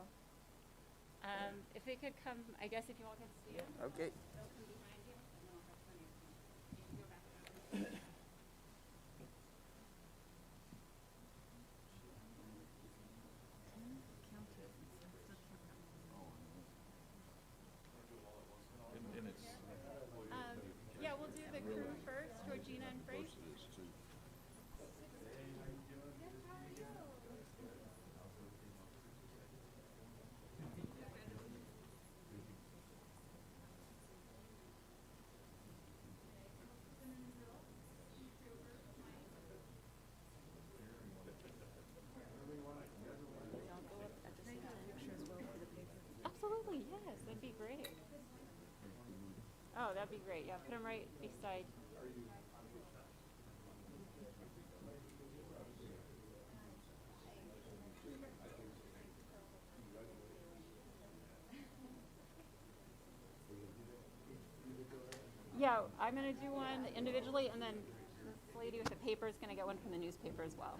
If they could come, I guess if you all could stand. Okay. They'll come behind you, and then I'll have plenty of time. You can go back. Yeah, we'll do the crew first, Georgina and Frank. Absolutely, yes, that'd be great. Oh, that'd be great. Yeah, put them right beside. Yeah, I'm gonna do one individually, and then this lady with the paper is gonna get one from the newspaper as well.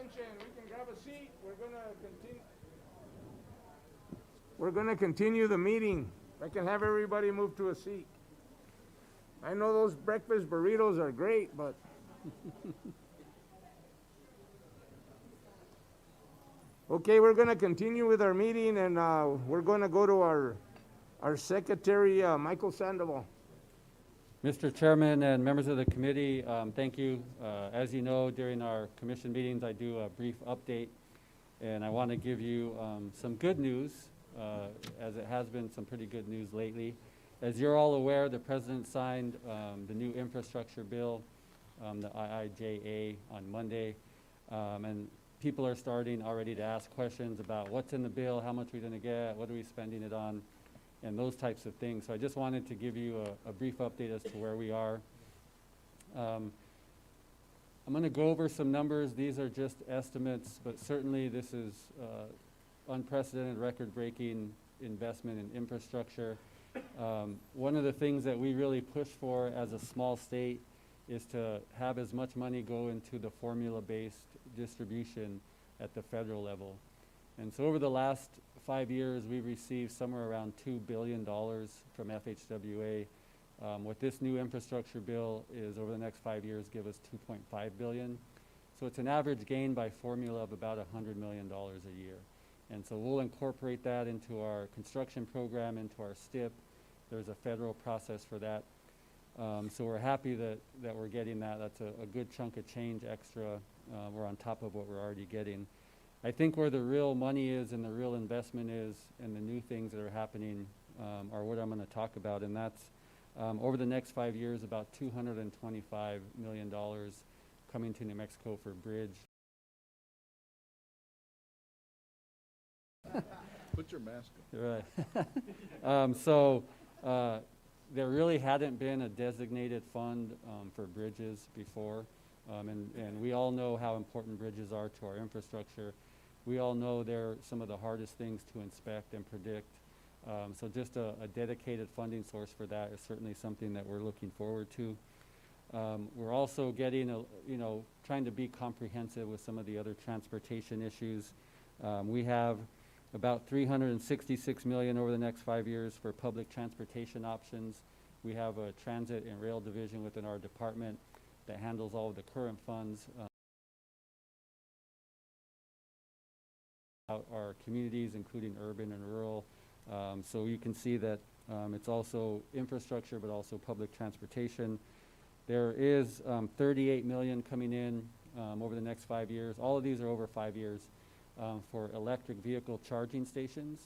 attention. We can grab a seat. We're gonna continue the meeting. If I can have everybody move to a seat. I know those breakfast burritos are great, but okay, we're gonna continue with our meeting, and we're gonna go to our secretary, Michael Sandoval. Mr. Chairman and members of the committee, thank you. As you know, during our commission meetings, I do a brief update, and I want to give you some good news, as it has been some pretty good news lately. As you're all aware, the President signed the new infrastructure bill, the IIJA, on Monday, and people are starting already to ask questions about what's in the bill, how much we're going to get, what are we spending it on, and those types of things. So I just wanted to give you a brief update as to where we are. I'm going to go over some numbers. These are just estimates, but certainly this is unprecedented, record-breaking investment in infrastructure. One of the things that we really push for as a small state is to have as much money go into the formula-based distribution at the federal level. And so over the last 5 years, we've received somewhere around $2 billion from FHWA. What this new infrastructure bill is over the next 5 years give us $2.5 billion. So it's an average gain by formula of about $100 million a year. And so we'll incorporate that into our construction program, into our STIP. There's a federal process for that. So we're happy that we're getting that. That's a good chunk of change extra. We're on top of what we're already getting. I think where the real money is and the real investment is and the new things that are happening are what I'm going to talk about. And that's over the next 5 years, about $225 million coming to New Mexico for bridge. Put your mask on. Right. There really hadn't been a designated fund for bridges before. And we all know how important bridges are to our infrastructure. We all know they're some of the hardest things to inspect and predict. So just a dedicated funding source for that is certainly something that we're looking forward to. We're also getting, trying to be comprehensive with some of the other transportation issues. We have about $366 million over the next 5 years for public transportation options. We have a transit and rail division within our department that handles all of the current funds. Our communities, including urban and rural. So you can see that it's also infrastructure, but also public transportation. There is $38 million coming in over the next 5 years. All of these are over 5 years for electric vehicle charging stations.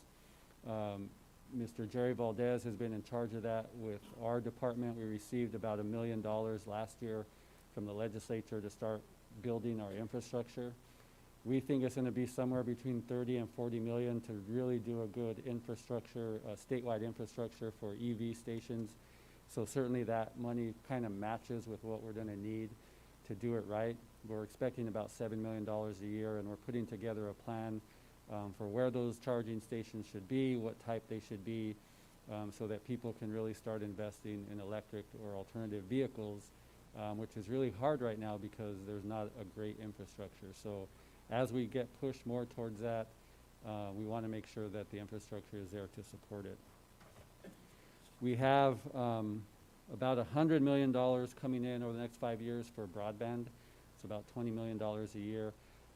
Mr. Jerry Valdez has been in charge of that with our department. We received about $1 million last year from the legislature to start building our infrastructure. We think it's going to be somewhere between 30 and 40 million to really do a good infrastructure, statewide infrastructure for EV stations. So certainly that money kind of matches with what we're going to need to do it right. We're expecting about $7 million a year, and we're putting together a plan for where those charging stations should be, what type they should be, so that people can really start investing in electric or alternative vehicles, which is really hard right now because there's not a great infrastructure. So as we get pushed more towards that, we want to make sure that the infrastructure is there to support it. We have about $100 million coming in over the next 5 years for broadband. It's about $20 million a year.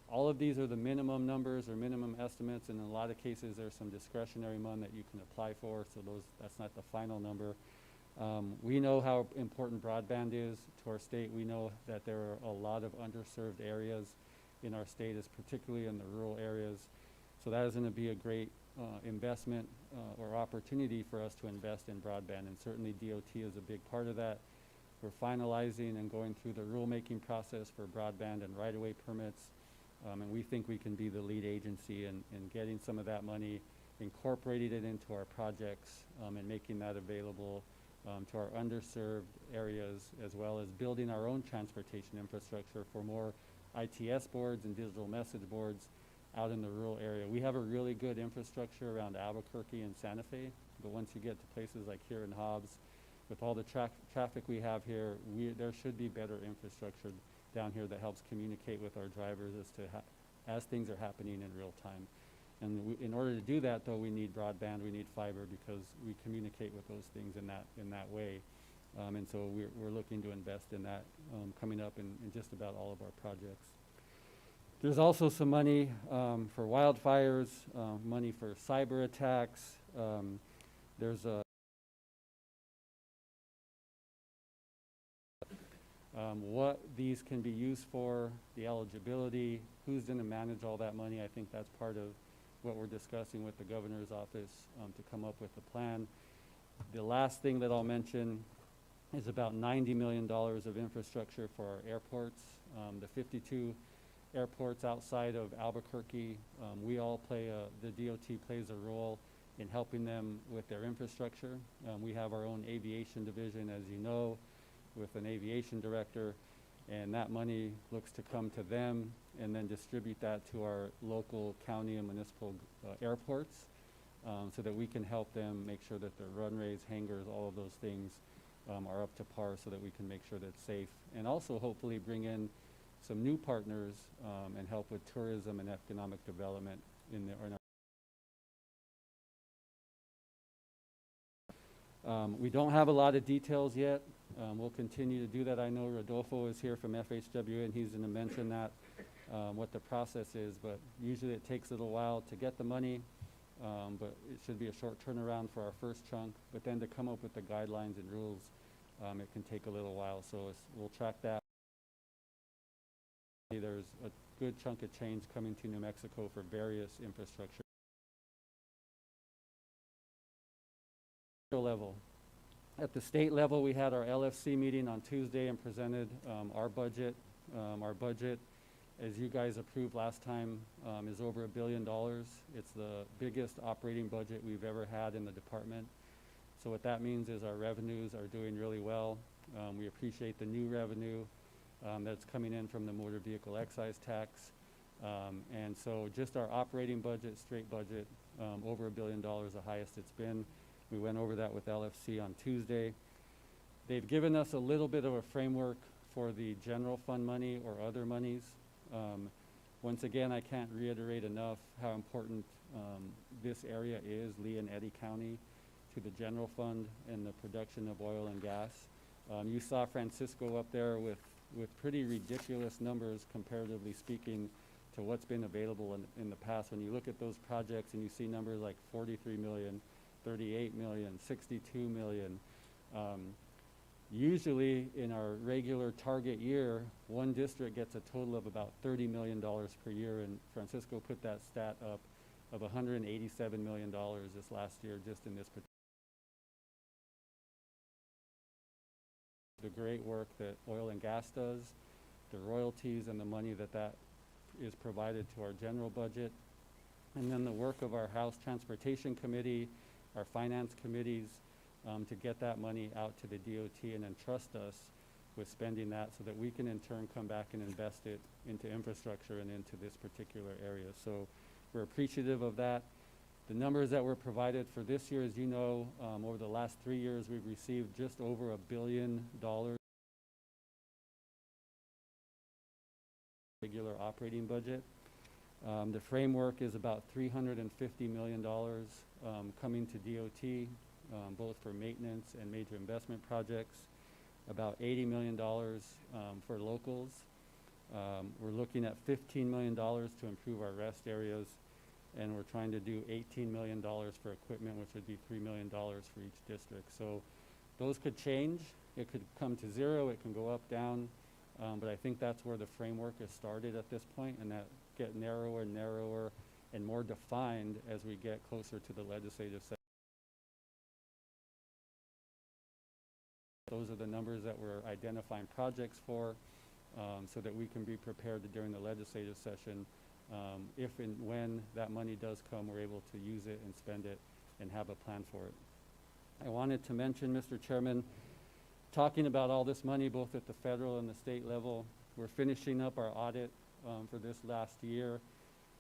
All of these are the minimum numbers or minimum estimates, and in a lot of cases there's some discretionary money that you can apply for, so that's not the final number. We know how important broadband is to our state. We know that there are a lot of underserved areas in our state, particularly in the rural areas. So that is going to be a great investment or opportunity for us to invest in broadband, and certainly DOT is a big part of that. We're finalizing and going through the rulemaking process for broadband and right-of-way permits, and we think we can be the lead agency in getting some of that money, incorporating it into our projects, and making that available to our underserved areas, as well as building our own transportation infrastructure for more ITS boards and digital message boards out in the rural area. We have a really good infrastructure around Albuquerque and Santa Fe, but once you get to places like here in Hobbs, with all the traffic we have here, there should be better infrastructure down here that helps communicate with our drivers as to as things are happening in real time. And in order to do that, though, we need broadband, we need fiber, because we communicate with those things in that way. And so we're looking to invest in that coming up in just about all of our projects. There's also some money for wildfires, money for cyber attacks. There's a what these can be used for, the eligibility, who's going to manage all that money. I think that's part of what we're discussing with the governor's office to come up with a plan. The last thing that I'll mention is about $90 million of infrastructure for our airports. The 52 airports outside of Albuquerque, we all play, the DOT plays a role in helping them with their infrastructure. We have our own aviation division, as you know, with an aviation director, and that money looks to come to them and then distribute that to our local county and municipal airports so that we can help them make sure that their runways, hangars, all of those things are up to par so that we can make sure that it's safe, and also hopefully bring in some new partners and help with tourism and economic development in our we don't have a lot of details yet. We'll continue to do that. I know Rodolfo is here from FHWA, and he's going to mention that, what the process is, but usually it takes a little while to get the money, but it should be a short turnaround for our first chunk, but then to come up with the guidelines and rules, it can take a little while, so we'll track that. There's a good chunk of change coming to New Mexico for various infrastructure level. At the state level, we had our LFC meeting on Tuesday and presented our budget. Our budget, as you guys approved last time, is over $1 billion. It's the biggest operating budget we've ever had in the department. So what that means is our revenues are doing really well. We appreciate the new revenue that's coming in from the motor vehicle excise tax. And so just our operating budget, straight budget, over $1 billion, the highest it's been. We went over that with LFC on Tuesday. They've given us a little bit of a framework for the general fund money or other monies. Once again, I can't reiterate enough how important this area is, Lee and Eddy County, to the general fund and the production of oil and gas. You saw Francisco up there with pretty ridiculous numbers, comparatively speaking, to what's been available in the past. When you look at those projects and you see numbers like 43 million, 38 million, 62 million. Usually in our regular target year, one district gets a total of about $30 million per year, and Francisco put that stat up of $187 million this last year just in this particular. The great work that oil and gas does, the royalties and the money that is provided to our general budget, and then the work of our House Transportation Committee, our finance committees, to get that money out to the DOT and entrust us with spending that so that we can in turn come back and invest it into infrastructure and into this particular area. So we're appreciative of that. The numbers that were provided for this year, as you know, over the last 3 years, we've received just over $1 billion regular operating budget. The framework is about $350 million coming to DOT, both for maintenance and major investment projects, about $80 million for locals. We're looking at $15 million to improve our rest areas, and we're trying to do $18 million for equipment, which would be $3 million for each district. So those could change. It could come to zero. It can go up, down. But I think that's where the framework is started at this point, and that get narrower and narrower and more defined as we get closer to the legislative session. Those are the numbers that we're identifying projects for, so that we can be prepared during the legislative session. If and when that money does come, we're able to use it and spend it and have a plan for it. I wanted to mention, Mr. Chairman, talking about all this money both at the federal and the state level, we're finishing up our audit for this last year.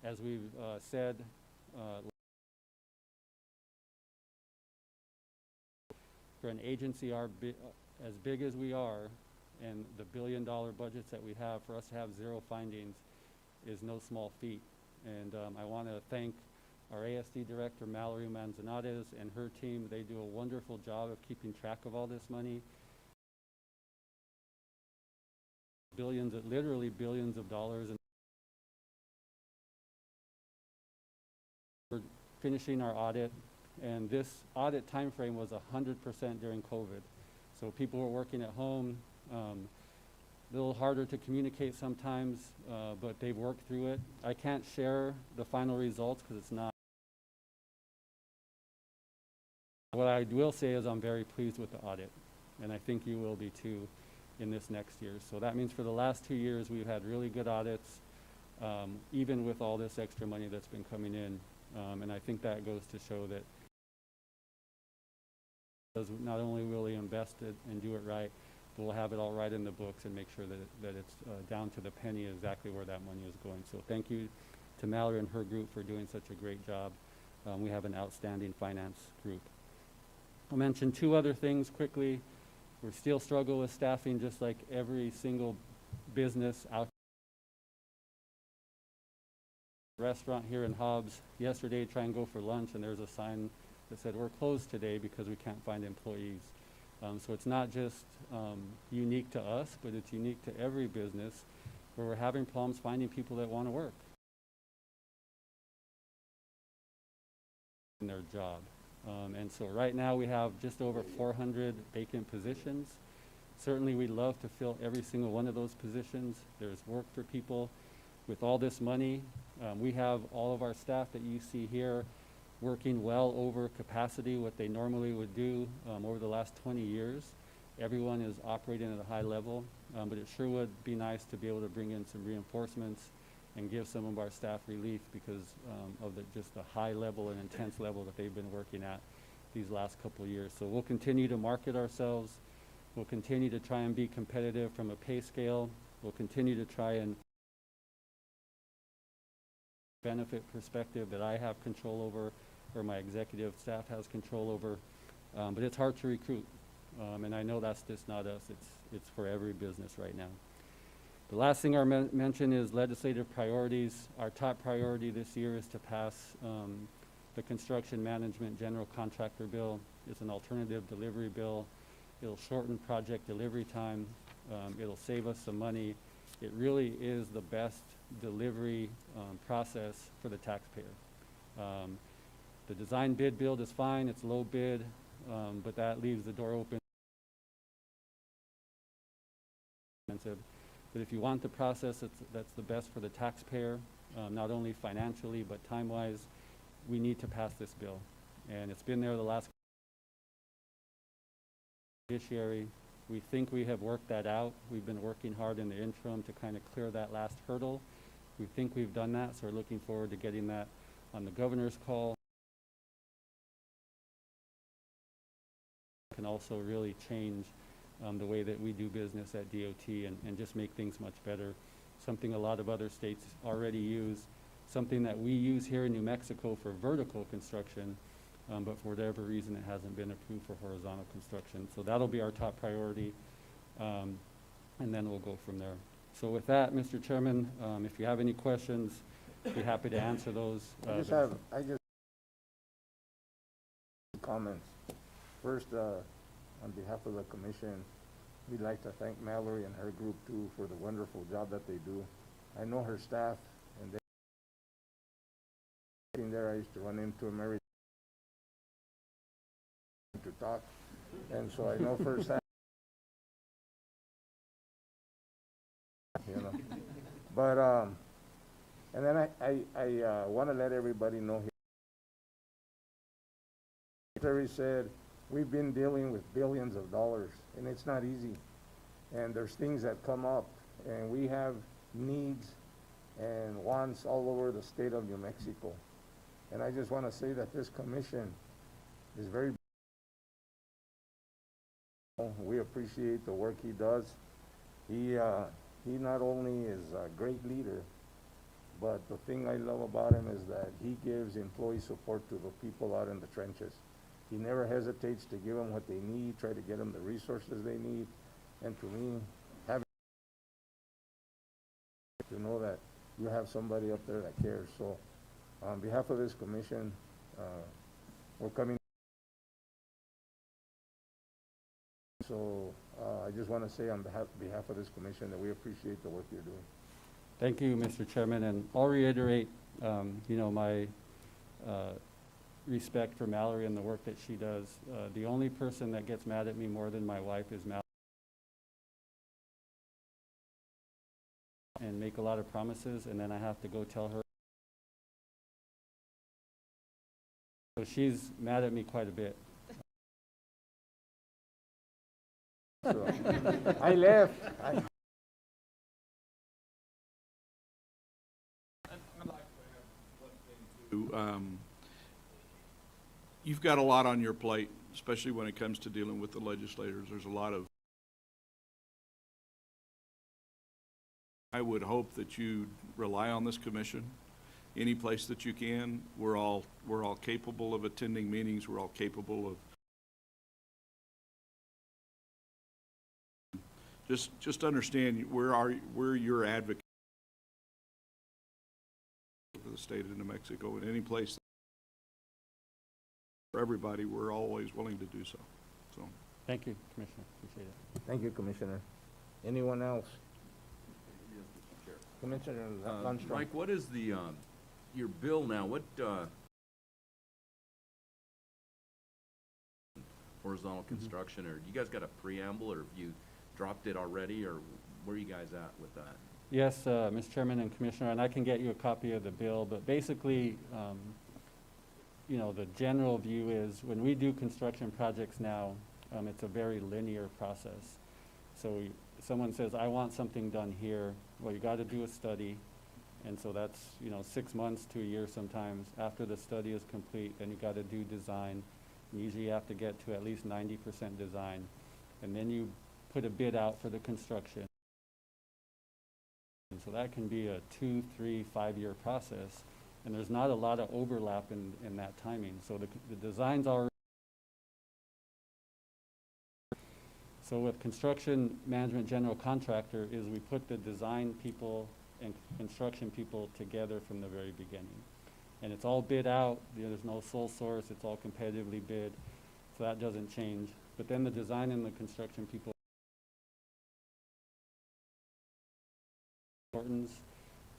As we've said, for an agency as big as we are and the $1 billion budgets that we have, for us to have zero findings is no small feat. And I want to thank our ASD director, Mallory Manzanares, and her team. They do a wonderful job of keeping track of all this money. Billions, literally billions of dollars. And we're finishing our audit, and this audit time frame was 100% during COVID. So people were working at home, a little harder to communicate sometimes, but they've worked through it. I can't share the final results because it's not. What I will say is I'm very pleased with the audit, and I think you will be too in this next year. So that means for the last 2 years we've had really good audits, even with all this extra money that's been coming in. And I think that goes to show that not only will we invest it and do it right, but we'll have it all right in the books and make sure that it's down to the penny exactly where that money is going. So thank you to Mallory and her group for doing such a great job. We have an outstanding finance group. I'll mention 2 other things quickly. We still struggle with staffing just like every single business out. Restaurant here in Hobbs yesterday, try and go for lunch, and there's a sign that said we're closed today because we can't find employees. So it's not just unique to us, but it's unique to every business where we're having problems finding people that want to work in their job. And so right now we have just over 400 vacant positions. Certainly we'd love to fill every single one of those positions. There's work for people. With all this money, we have all of our staff that you see here working well over capacity, what they normally would do over the last 20 years. Everyone is operating at a high level, but it sure would be nice to be able to bring in some reinforcements and give some of our staff relief because of just the high level and intense level that they've been working at these last couple of years. So we'll continue to market ourselves. We'll continue to try and be competitive from a pay scale. We'll continue to try and benefit perspective that I have control over or my executive staff has control over. But it's hard to recruit. And I know that's just not us. It's for every business right now. The last thing I'll mention is legislative priorities. Our top priority this year is to pass the Construction Management General Contractor Bill. It's an alternative delivery bill. It'll shorten project delivery time. It'll save us some money. It really is the best delivery process for the taxpayer. The design bid build is fine. It's low bid, but that leaves the door open. But if you want the process that's the best for the taxpayer, not only financially but time-wise, we need to pass this bill. And it's been there the last judiciary. We think we have worked that out. We've been working hard in the interim to kind of clear that last hurdle. We think we've done that, so we're looking forward to getting that on the governor's call. Can also really change the way that we do business at DOT and just make things much better. Something a lot of other states already use, something that we use here in New Mexico for vertical construction, but for whatever reason it hasn't been approved for horizontal construction. So that'll be our top priority, and then we'll go from there. So with that, Mr. Chairman, if you have any questions, I'd be happy to answer those. I just comments. First, on behalf of the commission, we'd like to thank Mallory and her group too for the wonderful job that they do. I know her staff, and they there. I used to run into them every time to talk, and so I know firsthand. You know, but and then I want to let everybody know here. Secretary said we've been dealing with billions of dollars, and it's not easy. And there's things that come up, and we have needs and wants all over the state of New Mexico. And I just want to say that this commission is very. We appreciate the work he does. He not only is a great leader, but the thing I love about him is that he gives employee support to the people out in the trenches. He never hesitates to give them what they need, try to get them the resources they need. And to me, having to know that you have somebody up there that cares. So on behalf of this commission, we're coming. So I just want to say on behalf of this commission that we appreciate the work you're doing. Thank you, Mr. Chairman, and I'll reiterate, my respect for Mallory and the work that she does. The only person that gets mad at me more than my wife is Mallory. And make a lot of promises, and then I have to go tell her. So she's mad at me quite a bit. So, I left. You've got a lot on your plate, especially when it comes to dealing with the legislators. There's a lot of. I would hope that you rely on this commission any place that you can. We're all capable of attending meetings. We're all capable of just understand we're your advocate for the state of New Mexico. In any place for everybody, we're always willing to do so. Thank you, Commissioner. Appreciate it. Thank you, Commissioner. Anyone else? Yes, Mr. Chair. Commissioner Lundstrom. Mike, what is the, your bill now? What, horizontal construction, or you guys got a preamble, or have you dropped it already, or where are you guys at with that? Yes, Mr. Chairman and Commissioner, and I can get you a copy of the bill, but basically, the general view is when we do construction projects now, it's a very linear process. So someone says, I want something done here. Well, you got to do a study. And so that's, 6 months to a year sometimes. After the study is complete, then you got to do design. And usually you have to get to at least 90% design. And then you put a bid out for the construction. And so that can be a 2, 3, 5-year process. And there's not a lot of overlap in that timing. So the design's already. So with construction management general contractor is we put the design people and construction people together from the very beginning. And it's all bid out. There's no sole source. It's all competitively bid. So that doesn't change. But then the design and the construction people.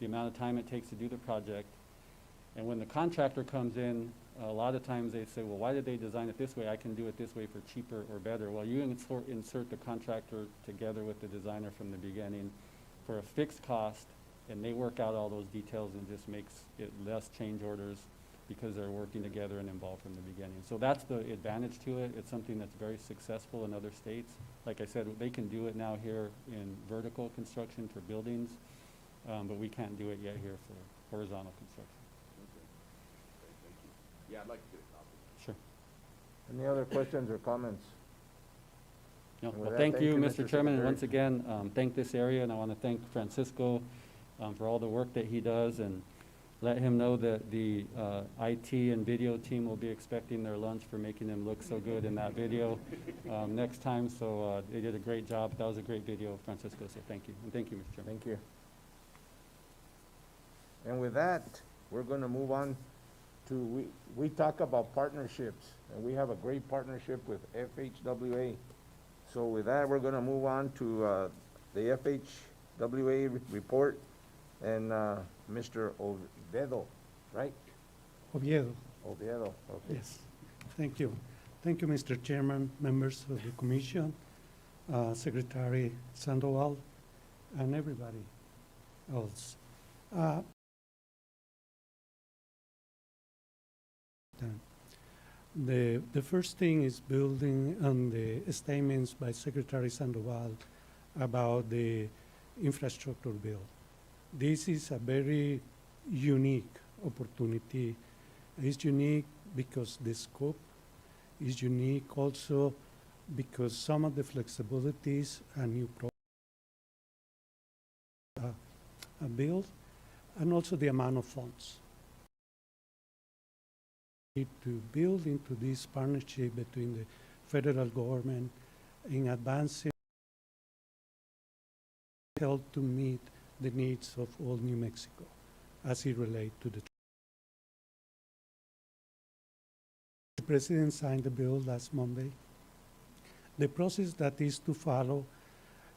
The amount of time it takes to do the project. And when the contractor comes in, a lot of times they say, well, why did they design it this way? I can do it this way for cheaper or better. Well, you insert the contractor together with the designer from the beginning for a fixed cost, and they work out all those details and just makes it less change orders because they're working together and involved from the beginning. So that's the advantage to it. It's something that's very successful in other states. Like I said, they can do it now here in vertical construction for buildings, but we can't do it yet here for horizontal construction. Okay. Thank you. Yeah, I'd like to get a copy. Sure. Any other questions or comments? No. And Well, with that, thank you, Mr. Chairman, and Secretary. once again, thank this area, and I want to thank Francisco for all the work that he does, and let him know that the IT and video team will be expecting their lunch for making them look so good in that video next time. So they did a great job. That was a great video, Francisco, so thank you. And thank you, Mr. Chairman. Thank you. And with that, we're going to move on to, we talk about partnerships, and we have a great partnership with FHWA. So with that, we're going to move on to the FHWA report, and Mr. Oviedo, right? Oviedo. Oviedo, okay. Yes, thank you. Thank you, Mr. Chairman, members of the commission, Secretary Sandoval, and everybody else. The first thing is building on the statements by Secretary Sandoval about the infrastructure bill. This is a very unique opportunity. It's unique because the scope is unique also because some of the flexibilities a new bill, and also the amount of funds. To build into this partnership between the federal government in advancing help to meet the needs of all New Mexico as it relates to the. The President signed the bill last Monday. The process that is to follow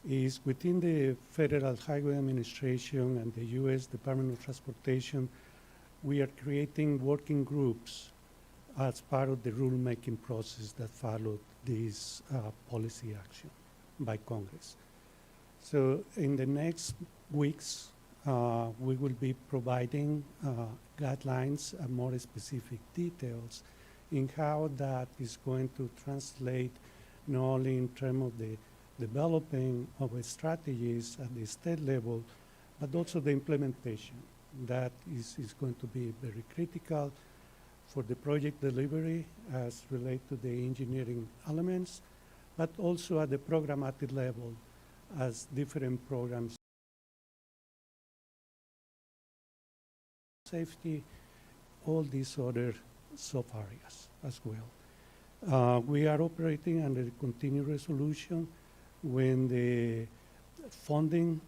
is within the Federal Highway Administration and the U.S. Department of Transportation, we are creating working groups as part of the rulemaking process that followed this policy action by Congress. So in the next weeks, we will be providing guidelines and more specific details in how that is going to translate not only in terms of the developing of strategies at the state level, but also the implementation. That is going to be very critical for the project delivery as related to the engineering elements, but also at the programmatic level as different programs, safety, all these other sub-areas as well. We are operating under continued resolution. When the funding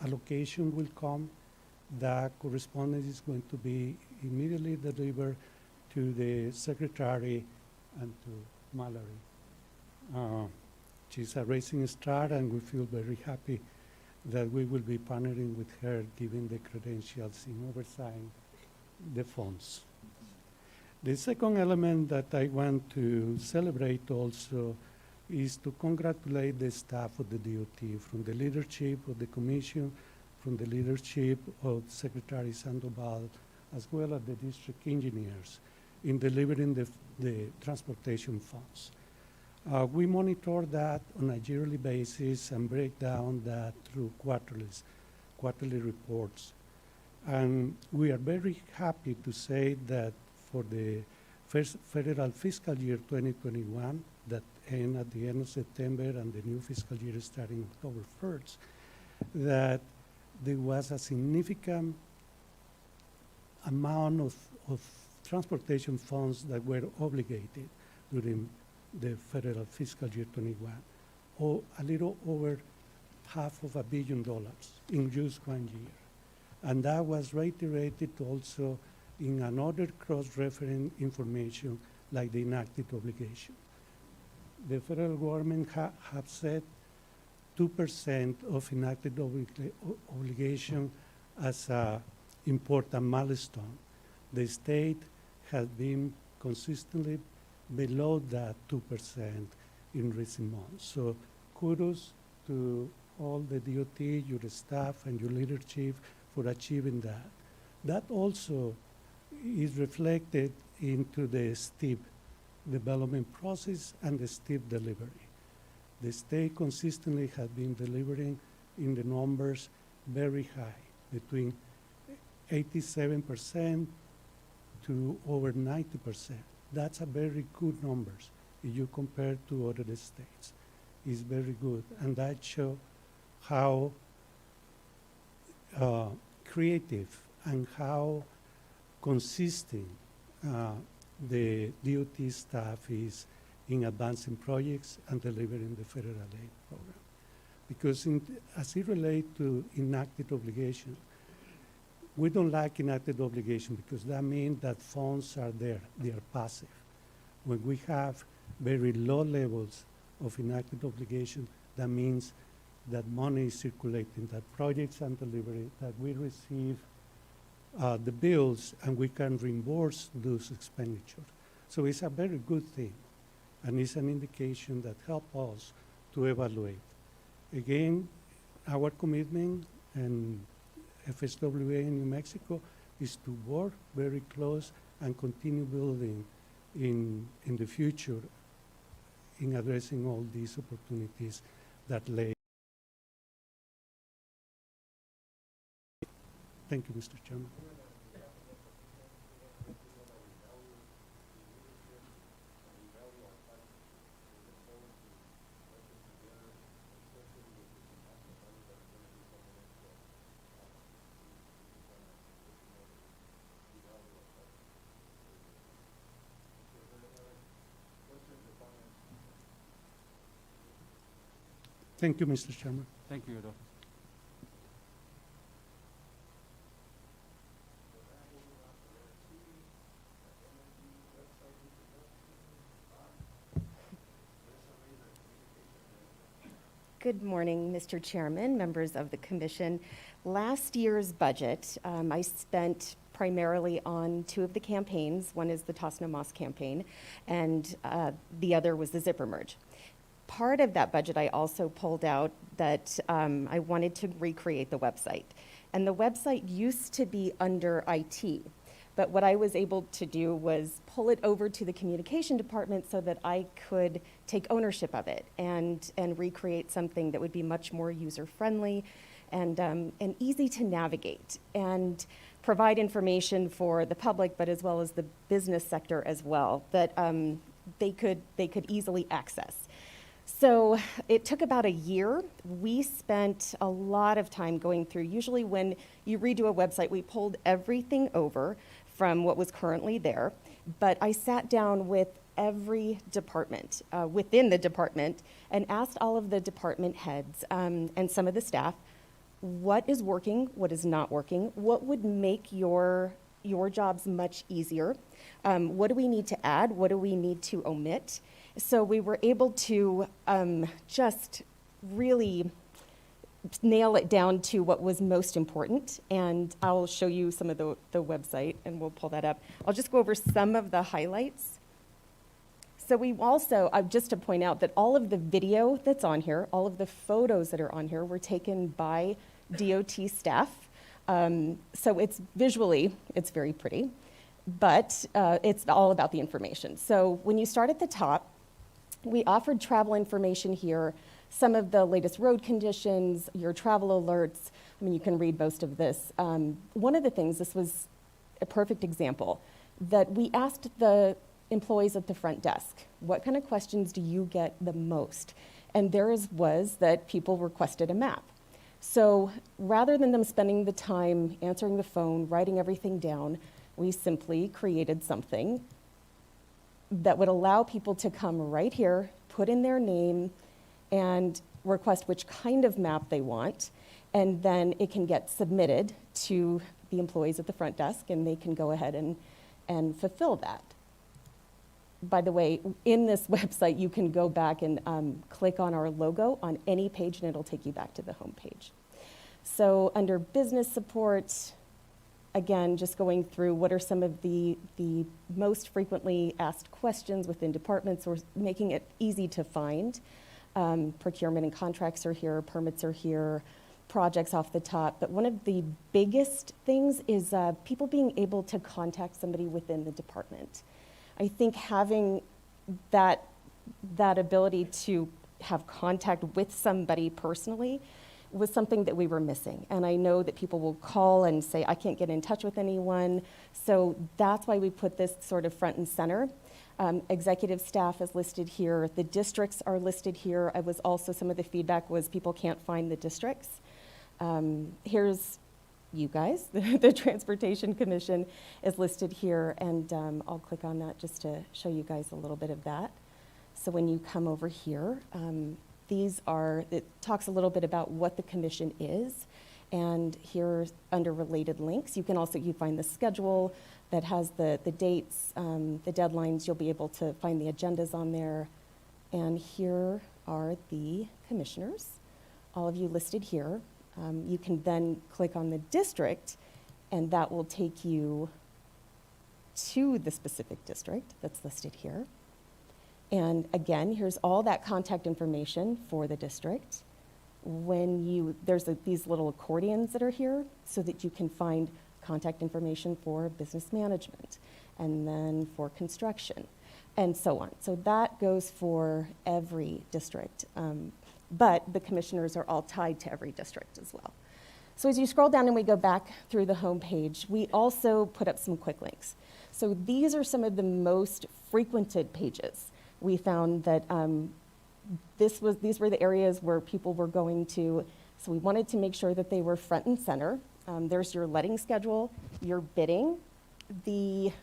allocation will come, that correspondence is going to be immediately delivered to the secretary and to Mallory. She's a racing star, and we feel very happy that we will be partnering with her, given the credentials in overseeing the funds. The second element that I want to celebrate also is to congratulate the staff of the DOT, from the leadership of the commission, from the leadership of Secretary Sandoval, as well as the district engineers, in delivering the transportation funds. We monitor that on a yearly basis and break down that through quarterly reports. And we are very happy to say that for the first federal fiscal year 2021, that end at the end of September and the new fiscal year starting October 1st, that there was a significant amount of transportation funds that were obligated during the federal fiscal year 21, or a little over $500 million in just 1 year. And that was reiterated also in another cross-reference information like the enacted obligation. The federal government have said 2% of enacted obligation as an important milestone. The state has been consistently below that 2% in recent months. So kudos to all the DOT, your staff, and your leadership for achieving that. That also is reflected into the steep development process and the steep delivery. The state consistently has been delivering in the numbers very high, between 87% to over 90%. That's a very good numbers if you compare to other states. It's very good, and that shows how creative and how consistent the DOT staff is in advancing projects and delivering the federal aid program. Because as it relates to enacted obligation, we don't like enacted obligation because that means that funds are there, they are passive. When we have very low levels of enacted obligation, that means that money is circulating, that projects and delivery, that we receive the bills and we can reimburse those expenditures. So it's a very good thing, and it's an indication that helps us to evaluate. Again, our commitment and FHWA in New Mexico is to work very close and continue building in the future in addressing all these opportunities that lay. Thank you, Mr. Chairman. Thank you, Mr. Chairman. Thank you, Udo. Good morning, Mr. Chairman, members of the commission. Last year's budget, I spent primarily on two of the campaigns. One is the Toss No Moss campaign, and the other was the Zipper Merge. Part of that budget, I also pulled out that I wanted to recreate the website. And the website used to be under IT, but what I was able to do was pull it over to the communication department so that I could take ownership of it and recreate something that would be much more user-friendly and easy to navigate and provide information for the public, but as well as the business sector as well, that they could easily access. So it took about a year. We spent a lot of time going through. Usually when you redo a website, we pulled everything over from what was currently there, but I sat down with every department within the department and asked all of the department heads and some of the staff, what is working, what is not working, what would make your jobs much easier, what do we need to add, what do we need to omit. So we were able to just really nail it down to what was most important, and I'll show you some of the website, and we'll pull that up. I'll just go over some of the highlights. So we also, just to point out that all of the video that's on here, all of the photos that are on here were taken by DOT staff. So it's visually, it's very pretty, but it's all about the information. So when you start at the top, we offered travel information here, some of the latest road conditions, your travel alerts. I mean, you can read most of this. One of the things, this was a perfect example, that we asked the employees at the front desk, what kind of questions do you get the most? And theirs was that people requested a map. So rather than them spending the time answering the phone, writing everything down, we simply created something that would allow people to come right here, put in their name, and request which kind of map they want, and then it can get submitted to the employees at the front desk, and they can go ahead and fulfill that. By the way, in this website, you can go back and click on our logo on any page, and it'll take you back to the home page. So under business support, again, just going through what are some of the most frequently asked questions within departments, or making it easy to find. Procurement and contracts are here, permits are here, projects off the top. But one of the biggest things is people being able to contact somebody within the department. I think having that ability to have contact with somebody personally was something that we were missing. And I know that people will call and say, I can't get in touch with anyone. So that's why we put this sort of front and center. Executive staff is listed here. The districts are listed here. I was also, some of the feedback was people can't find the districts. Here's you guys. The Transportation Commission is listed here, and I'll click on that just to show you guys a little bit of that. So when you come over here, it talks a little bit about what the commission is, and here under related links, you find the schedule that has the dates, the deadlines. You'll be able to find the agendas on there, and here are the commissioners, all of you listed here. You can then click on the district, and that will take you to the specific district that's listed here. And again, here's all that contact information for the district. There's these little accordions that are here so that you can find contact information for business management, and then for construction, and so on. So that goes for every district. But the commissioners are all tied to every district as well. So as you scroll down and we go back through the home page, we also put up some quick links. So these are some of the most frequented pages. We found that these were the areas where people were going to, so we wanted to make sure that they were front and center. There's your letting schedule, your bidding,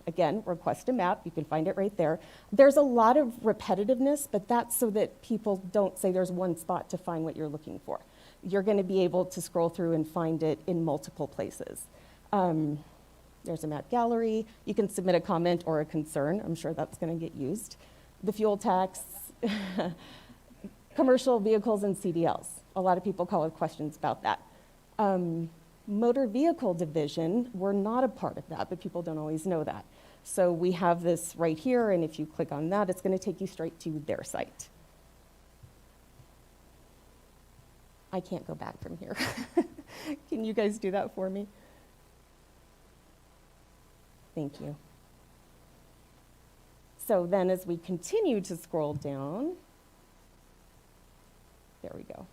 again, request a map, you can find it right there. There's a lot of repetitiveness, but that's so that people don't say there's one spot to find what you're looking for. You're gonna be able to scroll through and find it in multiple places. There's a map gallery. You can submit a comment or a concern. I'm sure that's gonna get used. The fuel tax. Commercial vehicles and CDLs. A lot of people call with questions about that. Motor vehicle division, we're not a part of that, but people don't always know that. So we have this right here, and if you click on that, it's going to take you straight to their site. I can't go back from here. Can you guys do that for me? Thank you. So then as we continue to scroll down, there we go.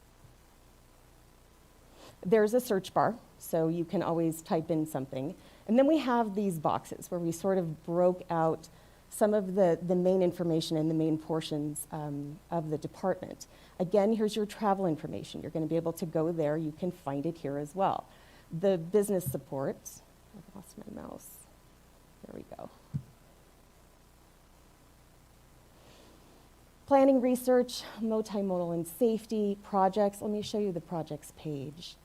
There's a search bar, so you can always type in something. And then we have these boxes where we sort of broke out some of the main information and the main portions of the department. Again, here's your travel information. You're going to be able to go there. You can find it here as well. The business support, I've lost my mouse. There we go. Planning research, multimodal and safety, projects. Let me show you the projects page.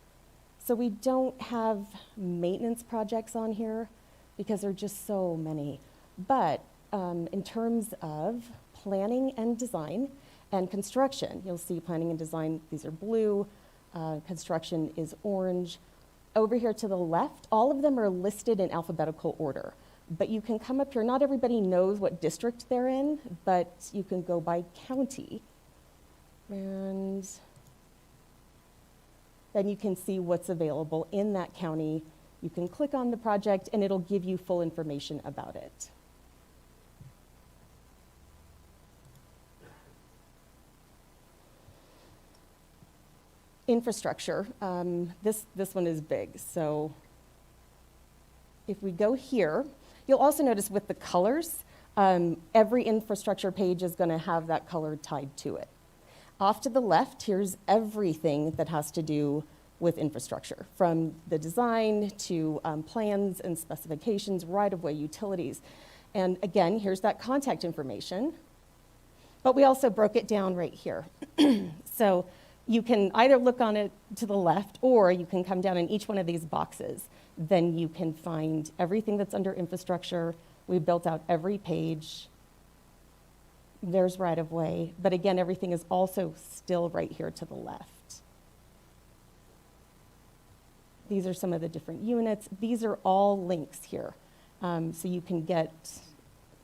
So we don't have maintenance projects on here because there are just so many. But in terms of planning and design and construction, you'll see planning and design, these are blue, construction is orange. Over here to the left, all of them are listed in alphabetical order. But you can come up here, not everybody knows what district they're in, but you can go by county. And then you can see what's available in that county. You can click on the project and it'll give you full information about it. Infrastructure, this one is big. So if we go here, you'll also notice with the colors, every infrastructure page is going to have that color tied to it. Off to the left, here's everything that has to do with infrastructure, from the design to plans and specifications, right-of-way, utilities. And again, here's that contact information. But we also broke it down right here. So you can either look on it to the left, or you can come down in each one of these boxes. Then you can find everything that's under infrastructure. We built out every page. There's right-of-way. But again, everything is also still right here to the left. These are some of the different units. These are all links here. So you can get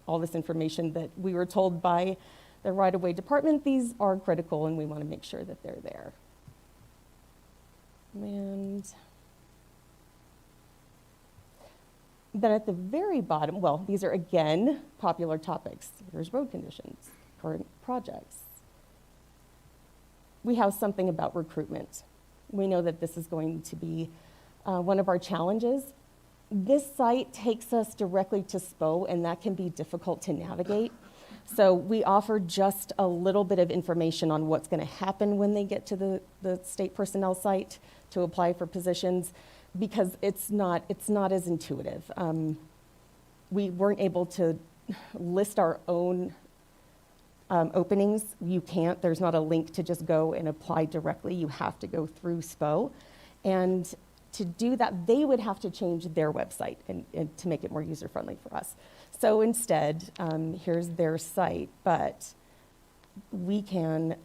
all this information that we were told by the right-of-way department. These are critical, and we want to make sure that they're there. And then at the very bottom, well, these are, again, popular topics. Here's road conditions, current projects. We have something about recruitment. We know that this is going to be one of our challenges. This site takes us directly to SPO, and that can be difficult to navigate. So we offer just a little bit of information on what's going to happen when they get to the state personnel site to apply for positions, because it's not as intuitive. We weren't able to list our own openings. You can't. There's not a link to just go and apply directly. You have to go through SPO. And to do that, they would have to change their website and to make it more user-friendly for us. So instead, here's their site, but we can,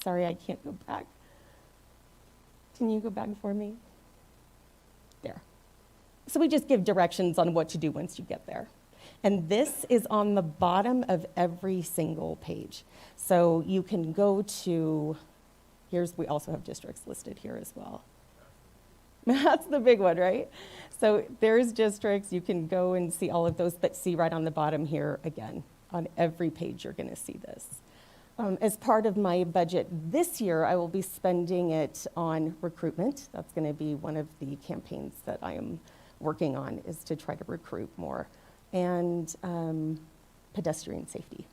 sorry, I can't go back. Can you go back for me? There. So we just give directions on what to do once you get there. And this is on the bottom of every single page. So you can go to, we also have districts listed here as well. That's the big one, right? So there's districts, you can go and see all of those, but see right on the bottom here, again, on every page you're gonna see this. As part of my budget this year, I will be spending it on recruitment. That's gonna be one of the campaigns that I am working on, is to try to recruit more. And pedestrian safety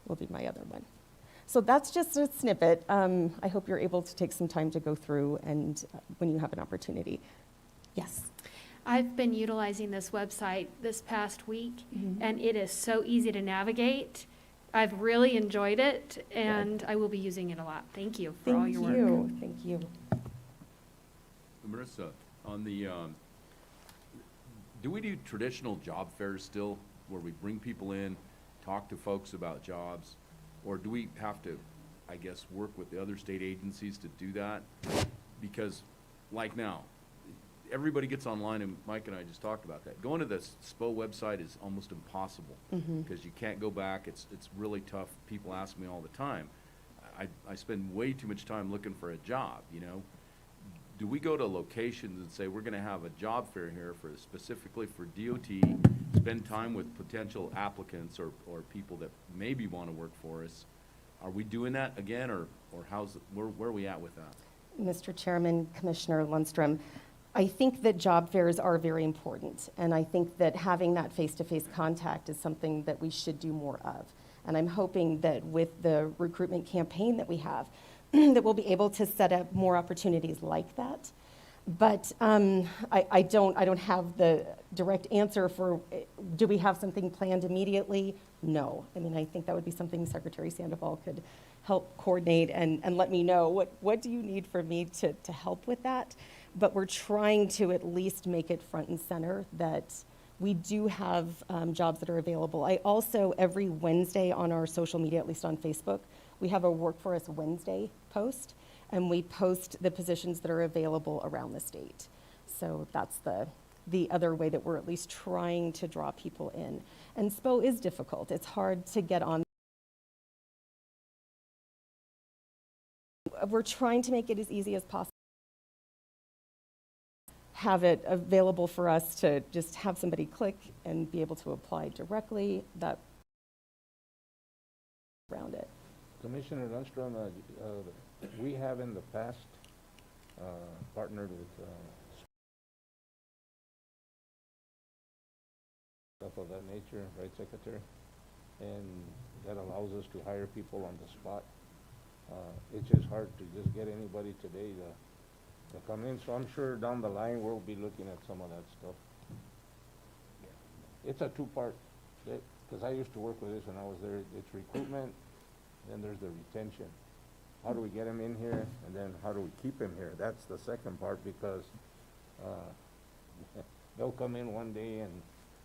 will be my other one. So that's just a snippet. I hope you're able to take some time to go through and when you have an opportunity. Yes. I've been utilizing this website this past week, and it is so easy to navigate. I've really enjoyed it, and I will be using it a lot. Thank you for all your work. Thank you. Marissa, on the, do we do traditional job fairs still, where we bring people in, talk to folks about jobs? Or do we have to, I guess, work with the other state agencies to do that? Because like now, everybody gets online, and Mike and I just talked about that. Going to the SPO website is almost impossible because you can't go back. It's really tough. People ask me all the time. I spend way too much time looking for a job, you know. Do we go to locations and say, we're gonna have a job fair here for specifically for DOT, spend time with potential applicants or people that maybe wanna work for us? Are we doing that again, or where are we at with that? Mr. Chairman, Commissioner Lundstrom, I think that job fairs are very important, and I think that having that face-to-face contact is something that we should do more of. And I'm hoping that with the recruitment campaign that we have, that we'll be able to set up more opportunities like that. But I don't have the direct answer for, do we have something planned immediately? No. I mean, I think that would be something Secretary Sandoval could help coordinate and let me know, what do you need for me to help with that? But we're trying to at least make it front and center that we do have jobs that are available. I also, every Wednesday on our social media, at least on Facebook, we have a Work For Us Wednesday post, and we post the positions that are available around the state. So that's the other way that we're at least trying to draw people in. And SPO is difficult. It's hard to get on. We're trying to make it as easy as possible. Have it available for us to just have somebody click and be able to apply directly, that around it. Commissioner Lundstrom, we have in the past partnered with stuff of that nature, right, Secretary? And that allows us to hire people on the spot. It's just hard to just get anybody today to come in, so I'm sure down the line we'll be looking at some of that stuff. It's a two-part, because I used to work with this when I was there. It's recruitment, then there's the retention. How do we get them in here, and then how do we keep them here? That's the second part, because they'll come in one day, and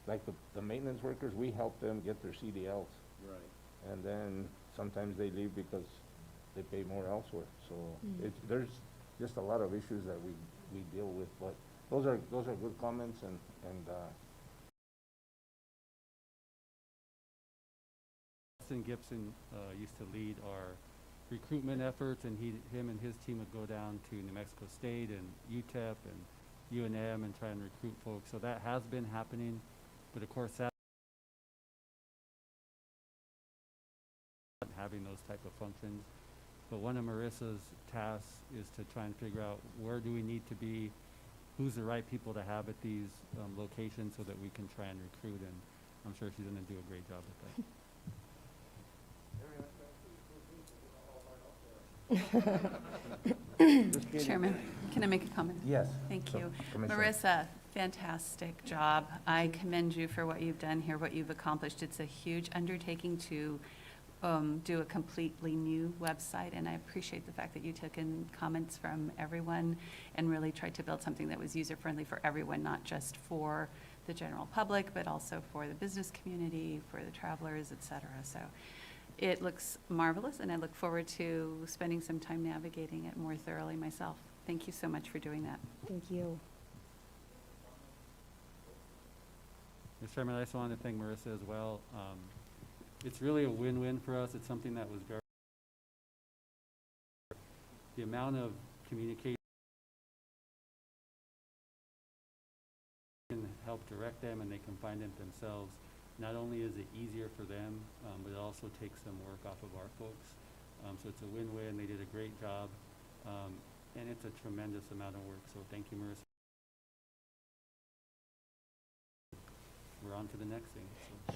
like the maintenance workers, we help them get their CDLs. Right. And then sometimes they leave because they pay more elsewhere. So there's just a lot of issues that we deal with, but those are good comments, and Justin Gibson used to lead our recruitment efforts, and him and his team would go down to New Mexico State and UTEP and UNM and try and recruit folks. So that has been happening, but of course that having those type of functions. But one of Marissa's tasks is to try and figure out where do we need to be, who's the right people to have at these locations so that we can try and recruit, and I'm sure she's going to do a great job with that. Chairman, can I make a comment? Yes. Thank you. Commissioner. Marissa, fantastic job. I commend you for what you've done here, what you've accomplished. It's a huge undertaking to do a completely new website, and I appreciate the fact that you took in comments from everyone and really tried to build something that was user-friendly for everyone, not just for the general public, but also for the business community, for the travelers, et cetera. So it looks marvelous, and I look forward to spending some time navigating it more thoroughly myself. Thank you so much for doing that. Thank you. Mr. Chairman, I just wanted to thank Marissa as well. It's really a win-win for us. It's something that was very, the amount of communication can help direct them, and they can find it themselves. Not only is it easier for them, but it also takes some work off of our folks. So it's a win-win. They did a great job, and it's a tremendous amount of work. So thank you, Marissa. We're on to the next thing. So.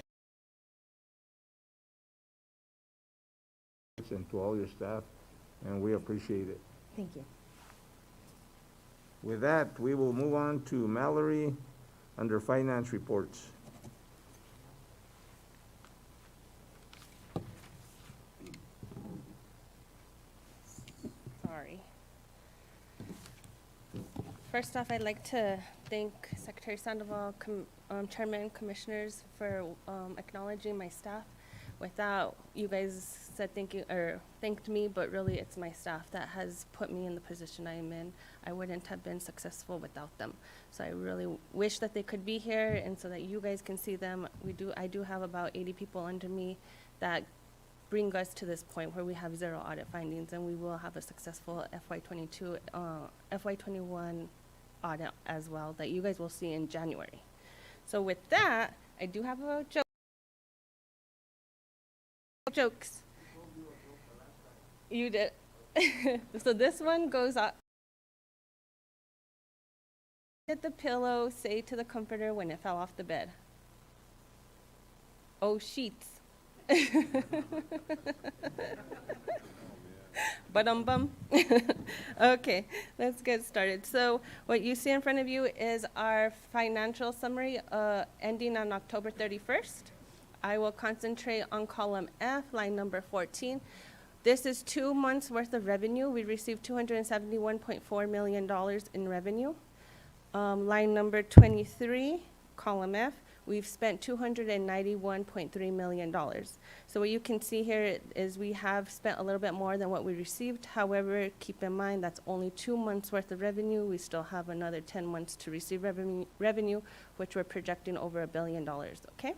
And to all your staff, and we appreciate it. Thank you. With that, we will move on to Mallory under finance reports. Sorry. First off, I'd like to thank Secretary Sandoval, Chairman, Commissioners for acknowledging my staff. Without you guys said thank you or thanked me, but really it's my staff that has put me in the position I am in. I wouldn't have been successful without them. So I really wish that they could be here and so that you guys can see them. I do have about 80 people under me that bring us to this point where we have 0 audit findings, and we will have a successful FY22, FY21 audit as well that you guys will see in January. So with that, I do have a joke. Jokes. You did. So this one goes up. Did the pillow say to the comforter when it fell off the bed? Oh, sheets. Ba-dum-bum. Okay, let's get started. So what you see in front of you is our financial summary ending on October 31st. I will concentrate on column F, line number 14. This is 2 months worth of revenue. We received $271.4 million in revenue. Line number 23, column F, we've spent $291.3 million. So what you can see here is we have spent a little bit more than what we received. However, keep in mind that's only 2 months worth of revenue. We still have another 10 months to receive revenue, which we're projecting over $1 billion, okay?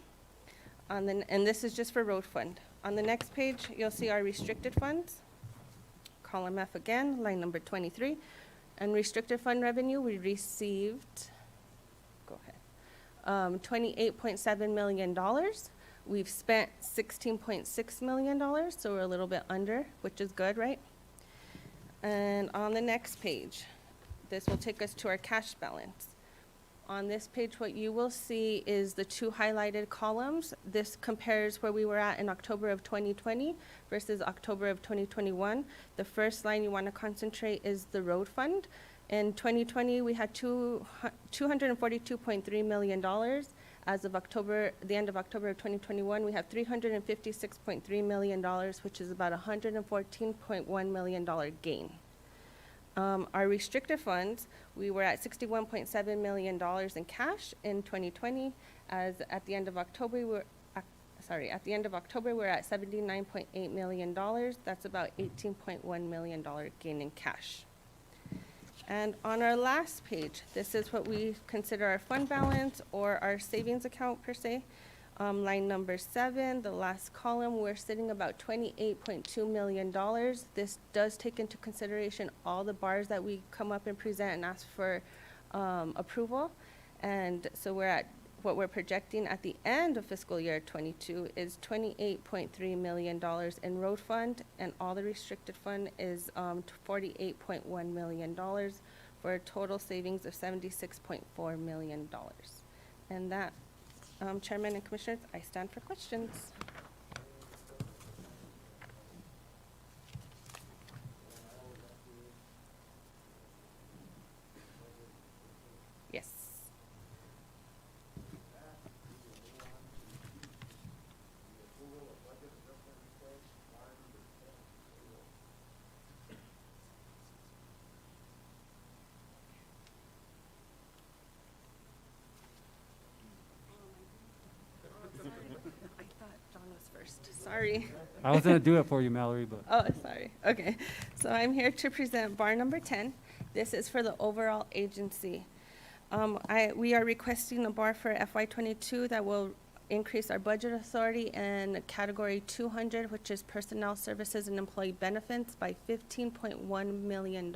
And this is just for road fund. On the next page, you'll see our restricted funds. Column F again, line number 23. And restricted fund revenue, we received, go ahead, $28.7 million. We've spent $16.6 million, so we're a little bit under, which is good, right? And on the next page, this will take us to our cash balance. On this page, what you will see is the 2 highlighted columns. This compares where we were at in October of 2020 versus October of 2021. The first line you want to concentrate is the road fund. In 2020, we had $242.3 million. As of the end of October of 2021, we have $356.3 million, which is about $114.1 million gain. Our restricted funds, we were at $61.7 million in cash in 2020. As at the end of October, we're at $79.8 million. That's about $18.1 million gain in cash. And on our last page, this is what we consider our fund balance or our savings account per se. Line number 7, the last column, we're sitting about $28.2 million. This does take into consideration all the bars that we come up and present and ask for approval. And so what we're projecting at the end of fiscal year 22 is $28.3 million in road fund, and all the restricted fund is $48.1 million for a total savings of $76.4 million. And that, Chairman and Commissioners, I stand for questions. Yes. I thought John was first. Sorry. I was going to do it for you, Mallory, but. Oh, sorry. Okay. So I'm here to present bar number 10. This is for the overall agency. We are requesting a bar for FY22 that will increase our budget authority in category 200, which is personnel services and employee benefits, by $15.1 million.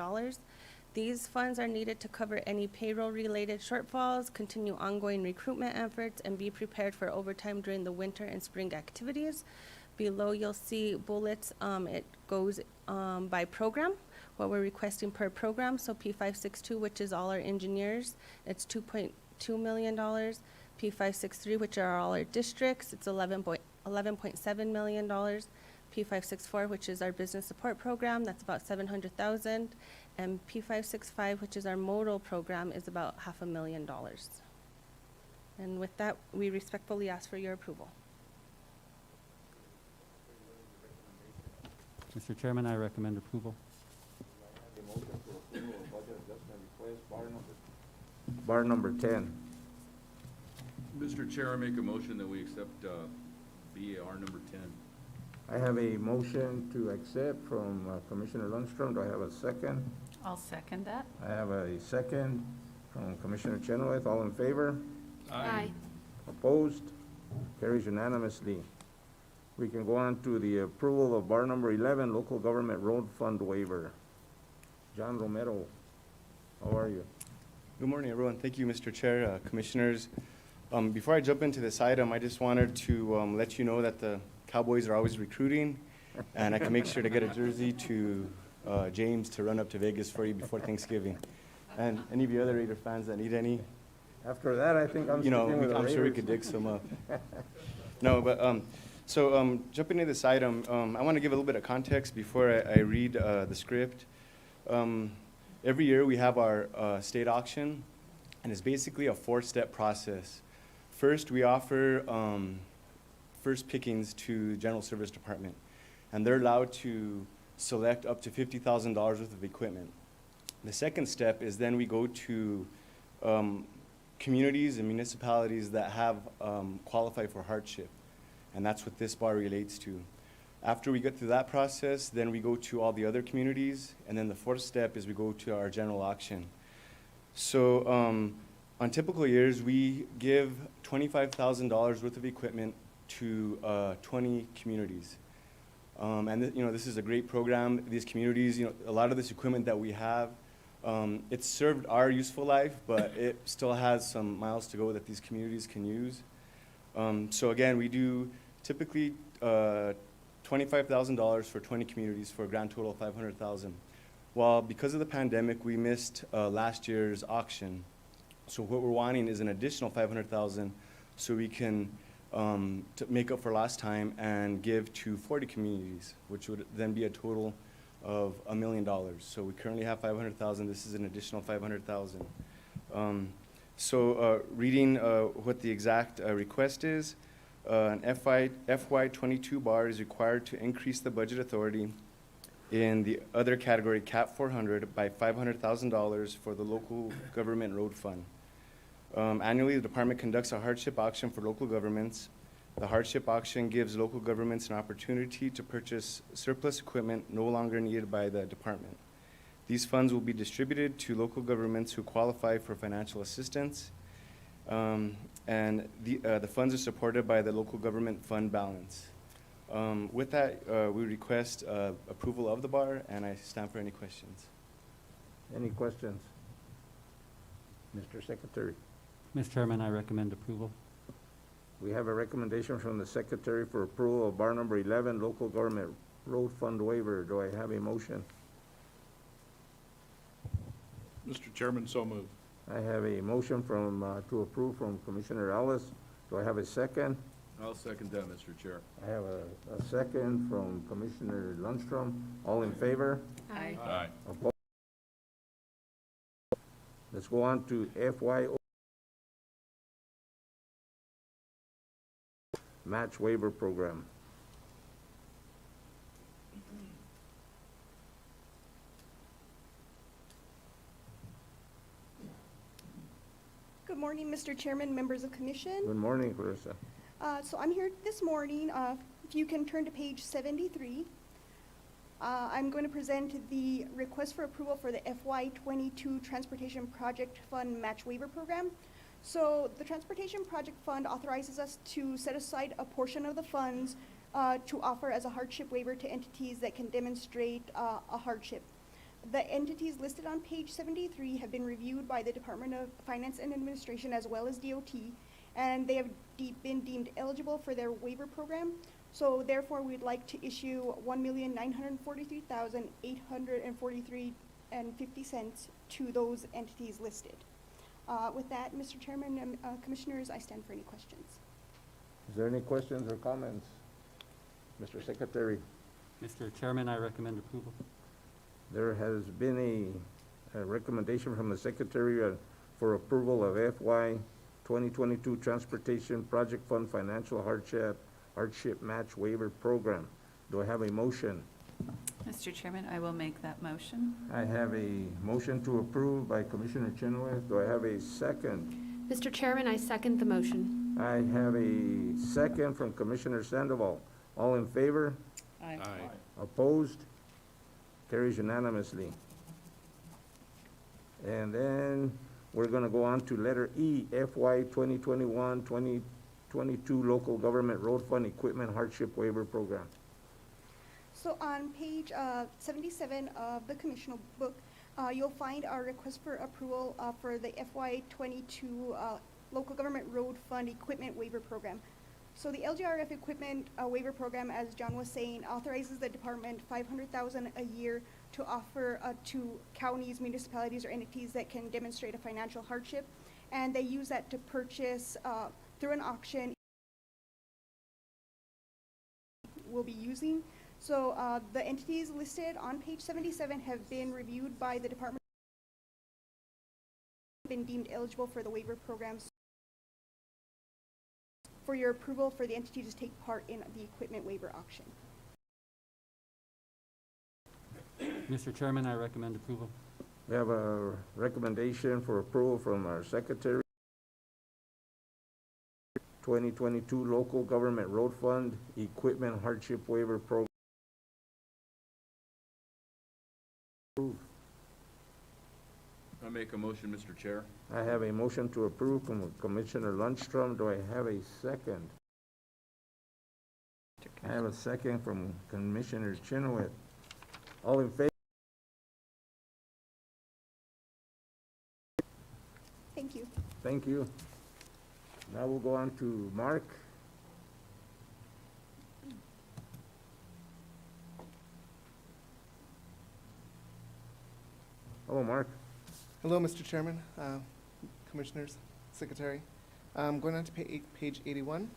These funds are needed to cover any payroll-related shortfalls, continue ongoing recruitment efforts, and be prepared for overtime during the winter and spring activities. Below, you'll see bullets. It goes by program, what we're requesting per program. So P562, which is all our engineers, it's $2.2 million. P563, which are all our districts, it's $11.7 million. P564, which is our business support program, that's about $700,000. And P565, which is our modal program, is about $500,000. And with that, we respectfully ask for your approval. Mr. Chairman, I recommend approval. Bar number 10. Mr. Chair, I make a motion that we accept BAR number 10. I have a motion to accept from Commissioner Lundstrom. Do I have a second? I'll second that. I have a second from Commissioner Chenoweth. All in favor? Aye. Opposed? Carries unanimously. We can go on to the approval of bar number 11, local government road fund waiver. John Romero, how are you? Good morning, everyone. Thank you, Mr. Chair, Commissioners. Before I jump into this item, I just wanted to let you know that the Cowboys are always recruiting, and I can make sure to get a jersey to James to run up to Vegas for you before Thanksgiving. And any of you other Raider fans that need any, After that, I think I'm you know, sticking with the I'm sure we Raiders. could dig some up. No, but jumping into this item, I want to give a little bit of context before I read the script. Every year we have our state auction, and it's basically a 4-step process. First, we offer first pickings to General Service Department, and they're allowed to select up to $50,000 worth of equipment. The second step is then we go to communities and municipalities that have qualified for hardship, and that's what this bar relates to. After we get through that process, then we go to all the other communities, and then the fourth step is we go to our general auction. So on typical years, we give $25,000 worth of equipment to 20 communities. And you know, this is a great program. These communities, you know, a lot of this equipment that we have, it's served our useful life, but it still has some miles to go that these communities can use. So again, we do typically $25,000 for 20 communities for a grand total of $500,000. Well, because of the pandemic, we missed last year's auction. So what we're wanting is an additional $500,000 so we can to make up for last time and give to 40 communities, which would then be a total of $1 million. So we currently have $500,000. This is an additional $500,000. Reading what the exact request is, an FY22 bar is required to increase the budget authority in the other category, CAP 400, by $500,000 for the local government road fund. Annually, the department conducts a hardship auction for local governments. The hardship auction gives local governments an opportunity to purchase surplus equipment no longer needed by the department. These funds will be distributed to local governments who qualify for financial assistance, and the funds are supported by the local government fund balance. With that, we request approval of the bar, and I stand for any questions. Any questions? Mr. Secretary. Mr. Chairman, I recommend approval. We have a recommendation from the Secretary for approval of bar number 11, local government road fund waiver. Do I have a motion? Mr. Chairman, so moved. I have a motion from, to approve from Commissioner Ellis. Do I have a second? I'll second that, Mr. Chair. I have a second from Commissioner Lundstrom. All in favor? Aye. Aye. Opposed? Let's go on to FYO match waiver program. Good morning, Mr. Chairman, members of commission. Good morning, Clarissa. So I'm here this morning, if you can turn to page 73. I'm going to present the request for approval for the FY22 Transportation Project Fund Match Waiver Program. So the Transportation Project Fund authorizes us to set aside a portion of the funds to offer as a hardship waiver to entities that can demonstrate a hardship. The entities listed on page 73 have been reviewed by the Department of Finance and Administration as well as DOT, and they have been deemed eligible for their waiver program. So therefore, we'd like to issue $1,943,843.50 to those entities listed. With that, Mr. Chairman and Commissioners, I stand for any questions. Is there any questions or comments? Mr. Secretary. Mr. Chairman, I recommend approval. There has been a recommendation from the Secretary for approval of FY 2022 Transportation Project Fund Financial Hardship Match Waiver Program. Do I have a motion? Mr. Chairman, I will make that motion. I have a motion to approve by Commissioner Chenoweth. Do I have a second? Mr. Chairman, I second the motion. I have a second from Commissioner Sandoval. All in favor? Aye. Opposed? Carries unanimously. And then we're gonna go on to letter E, FY 2021-2022 Local Government Road Fund Equipment Hardship Waiver Program. So on page 77 of the commissioner book, you'll find our request for approval for the FY 22 Local Government Road Fund Equipment Waiver Program. So the LGRF Equipment Waiver Program, as John was saying, authorizes the department $500,000 a year to offer to counties, municipalities, or entities that can demonstrate a financial hardship, and they use that to purchase through an auction we'll be using. So the entities listed on page 77 have been reviewed by the department, been deemed eligible for the waiver programs. For your approval for the entity to take part in the equipment waiver auction. Mr. Chairman, I recommend approval. We have a recommendation for approval from our secretary. 2022 Local Government Road Fund Equipment Hardship Waiver Program. I make a motion, Mr. Chair. I have a motion to approve from Commissioner Lundstrom. Do I have a second? I have a second from Commissioner Chenoweth. All in favor? Thank you. Thank you. Now we'll go on to Mark. Hello, Mark. Hello, Mr. Chairman, Commissioners, Secretary. Going on to page 81.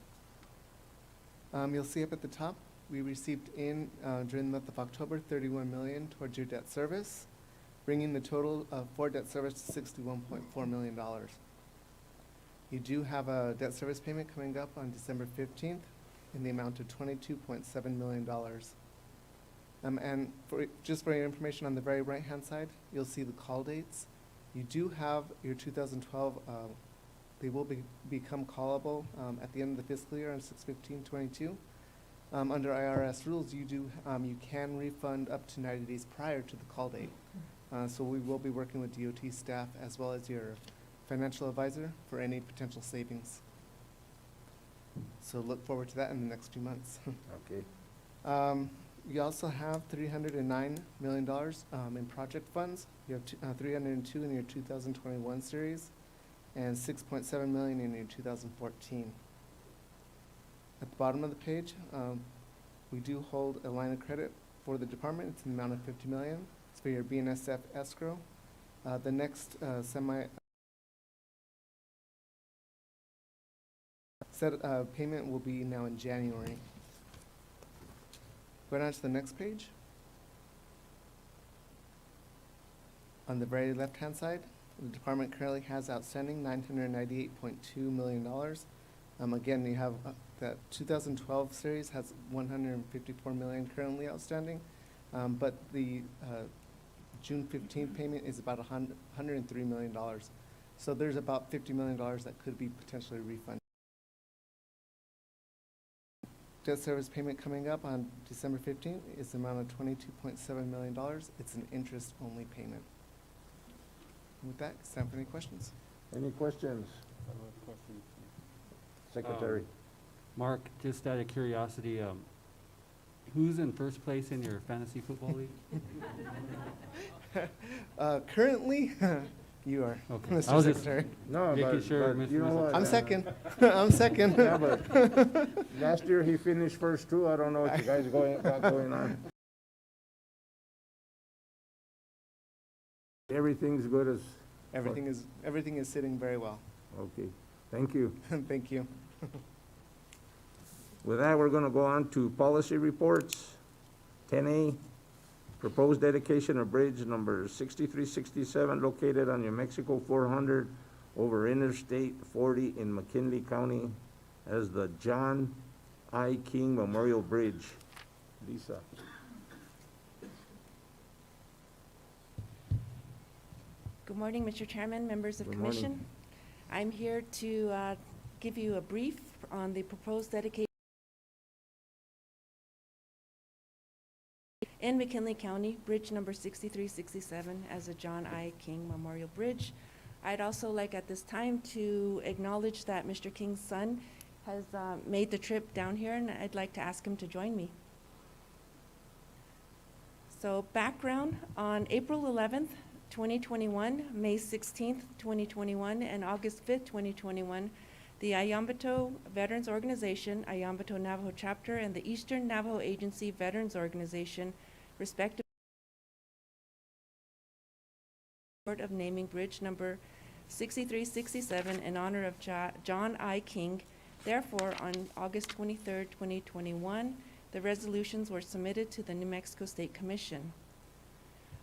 You'll see up at the top, we received during the month of October, $31 million towards your debt service, bringing the total for debt service to $61.4 million. You do have a debt service payment coming up on December 15th in the amount of $22.7 million. And just for your information, on the very right-hand side, you'll see the call dates. You do have your 2012, they will become callable at the end of the fiscal year on 6/15/22. Under IRS rules, you can refund up to 90 days prior to the call date. So we will be working with DOT staff as well as your financial advisor for any potential savings. So look forward to that in the next few months. Okay. You also have $309 million in project funds. You have 302 in your 2021 series and 6.7 million in your 2014. At the bottom of the page, we do hold a line of credit for the department. It's in the amount of $50 million. It's for your BNSF escrow. The next payment will be now in January. Going on to the next page. On the very left-hand side, the department currently has outstanding $998.2 million. Again, you have that 2012 series has $154 million currently outstanding, but the June 15th payment is about $103 million. So there's about $50 million that could be potentially refunded. Debt service payment coming up on December 15th is the amount of $22.7 million. It's an interest-only payment. With that, it's time for any questions. Any questions? Secretary. Mark, just out of curiosity, who's in first place in your fantasy football league? Currently, you are, okay. Mr. Secretary. No, but you know what? I'm second. I'm second. Yeah, but last year he finished first too. I don't know what you guys got going on. Everything's good as... Everything is sitting very well. Okay, thank you. Thank you. With that, we're gonna go on to policy reports. 10A, proposed dedication of bridge number 6367 located on New Mexico 400 over Interstate 40 in McKinley County as the John I. King Memorial Bridge. Lisa. Good morning, Mr. Chairman, members of Good Commission. morning. I'm here to give you a brief on the proposed dedication in McKinley County, bridge number 6367 as a John I. King Memorial Bridge. I'd also like at this time to acknowledge that Mr. King's son has made the trip down here, and I'd like to ask him to join me. So background, on April 11th, 2021, May 16th, 2021, and August 5th, 2021, the Ayambato Veterans Organization, Ayambato Navajo Chapter, and the Eastern Navajo Agency Veterans Organization, respectively, of naming bridge number 6367 in honor of John I. King. Therefore, on August 23rd, 2021, the resolutions were submitted to the New Mexico State Commission.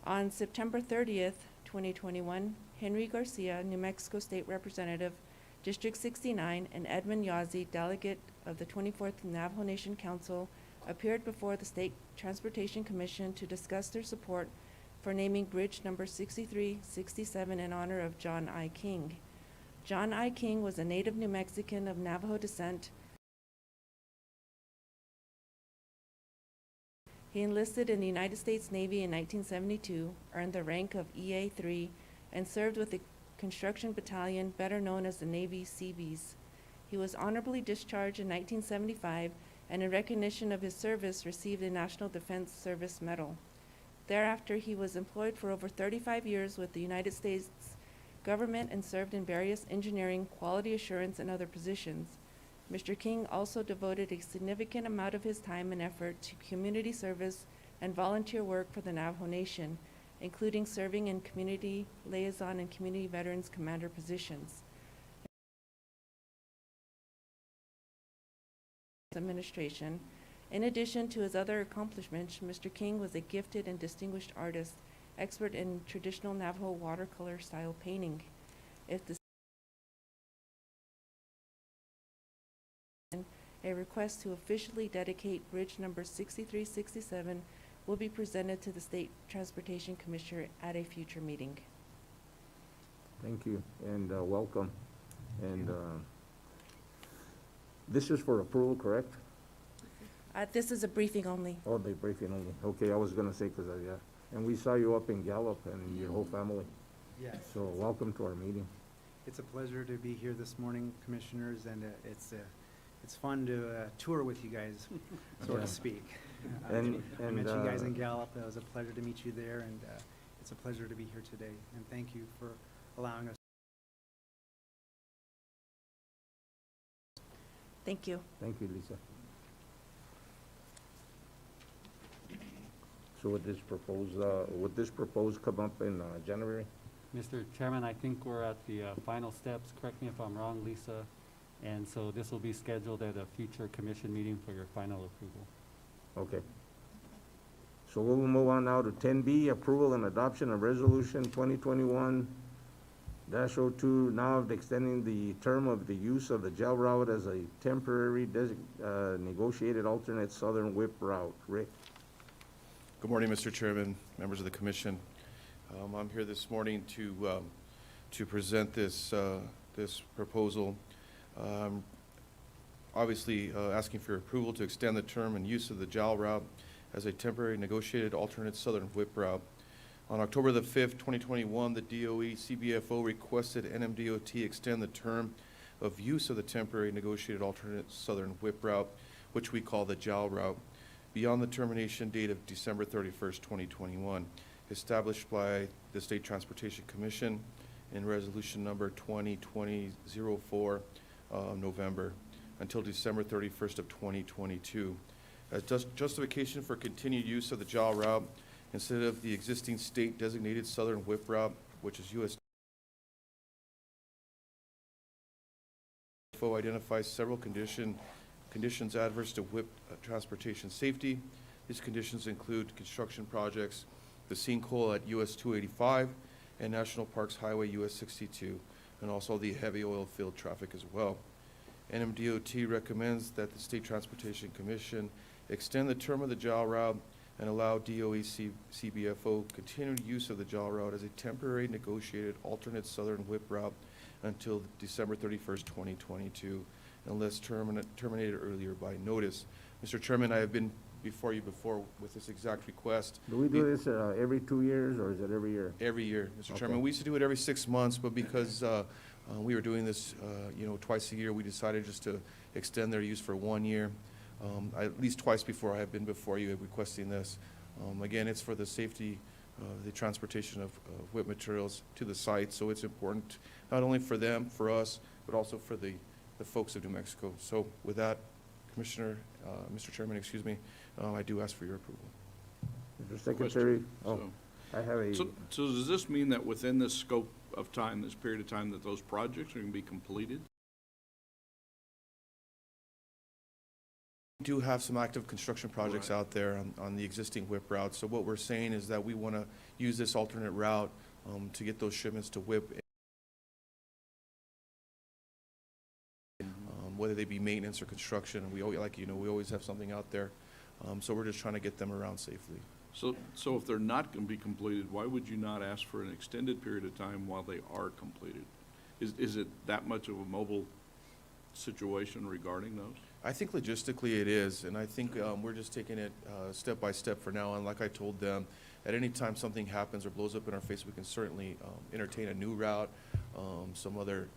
On September 30th, 2021, Henry Garcia, New Mexico State Representative, District 69, and Edmund Yazzie, delegate of the 24th Navajo Nation Council, appeared before the State Transportation Commission to discuss their support for naming bridge number 6367 in honor of John I. King. John I. King was a native New Mexican of Navajo descent. He enlisted in the United States Navy in 1972, earned the rank of EA-3, and served with the Construction Battalion, better known as the Navy Seabees. He was honorably discharged in 1975, and in recognition of his service received a National Defense Service Medal. Thereafter, he was employed for over 35 years with the United States government and served in various engineering, quality assurance, and other positions. Mr. King also devoted a significant amount of his time and effort to community service and volunteer work for the Navajo Nation, including serving in community liaison and community veterans commander positions. Administration. In addition to his other accomplishments, Mr. King was a gifted and distinguished artist, expert in traditional Navajo watercolor style painting. If the a request to officially dedicate bridge number 6367 will be presented to the State Transportation Commissioner at a future meeting. Thank you, and welcome. And this is for approval, correct? This is a briefing only. Oh, the briefing only. Okay, I was gonna say, cause yeah. And we saw you up in Gallup and your whole family. Yes. So welcome to our meeting. It's a pleasure to be here this morning, commissioners, and it's fun to tour with you guys, so to speak. I met you guys in Gallup. It was a pleasure to meet you there, and it's a pleasure to be here today. And thank you for allowing us. Thank you. Thank you, Lisa. So would this proposed come up in January? Mr. Chairman, I think we're at the final steps. Correct me if I'm wrong, Lisa. And so this will be scheduled at a future commission meeting for your final approval. Okay. So we'll move on now to 10B, approval and adoption of resolution 2021-02, now of extending the term of the use of the jail route as a temporary negotiated alternate southern whip route. Rick? Good morning, Mr. Chairman, members of the commission. I'm here this morning to present this proposal. Obviously, asking for your approval to extend the term and use of the JAL route as a temporary negotiated alternate southern whip route. On October the 5th, 2021, the DOE CBFO requested NMDOT extend the term of use of the temporary negotiated alternate southern whip route, which we call the JAL route, beyond the termination date of December 31st, 2021, established by the State Transportation Commission in resolution number 2020-04, November, until December 31st of 2022. As justification for continued use of the JAL route instead of the existing state designated southern whip route, which is US identifies several conditions adverse to whip transportation safety. These conditions include construction projects, the sinkhole at US 285 and National Parks Highway US 62, and also the heavy oil field traffic as well. NMDOT recommends that the State Transportation Commission extend the term of the JAL route and allow DOE CBFO continued use of the JAL route as a temporary negotiated alternate southern whip route until December 31st, 2022, unless terminated earlier by notice. Mr. Chairman, I have been before you before with this exact request. Do we do this every 2 years, or is it every year? Every year, Mr. Okay. Chairman. We used to do it every 6 months, but because we were doing this, twice a year, we decided just to extend their use for 1 year. At least twice before I have been before you requesting this. Again, it's for the safety, the transportation of whip materials to the site, so it's important not only for them, for us, but also for the folks of New Mexico. So with that, Commissioner, Mr. Chairman, excuse me, I do ask for your approval. Mr. Secretary, I have a... So does this mean that within this scope of time, this period of time, that those projects are going to be completed? We do have some active construction projects out there on the existing whip route. So what we're saying is that we want to use this alternate route to get those shipments to whip, whether they be maintenance or construction. And we always, we always have something out there. So we're just trying to get them around safely. So if they're not going to be completed, why would you not ask for an extended period of time while they are completed? Is it that much of a mobile situation regarding those? I think logistically it is, and I think we're just taking it step by step for now. And like I told them, at any time something happens or blows up in our face, we can certainly entertain a new route, some other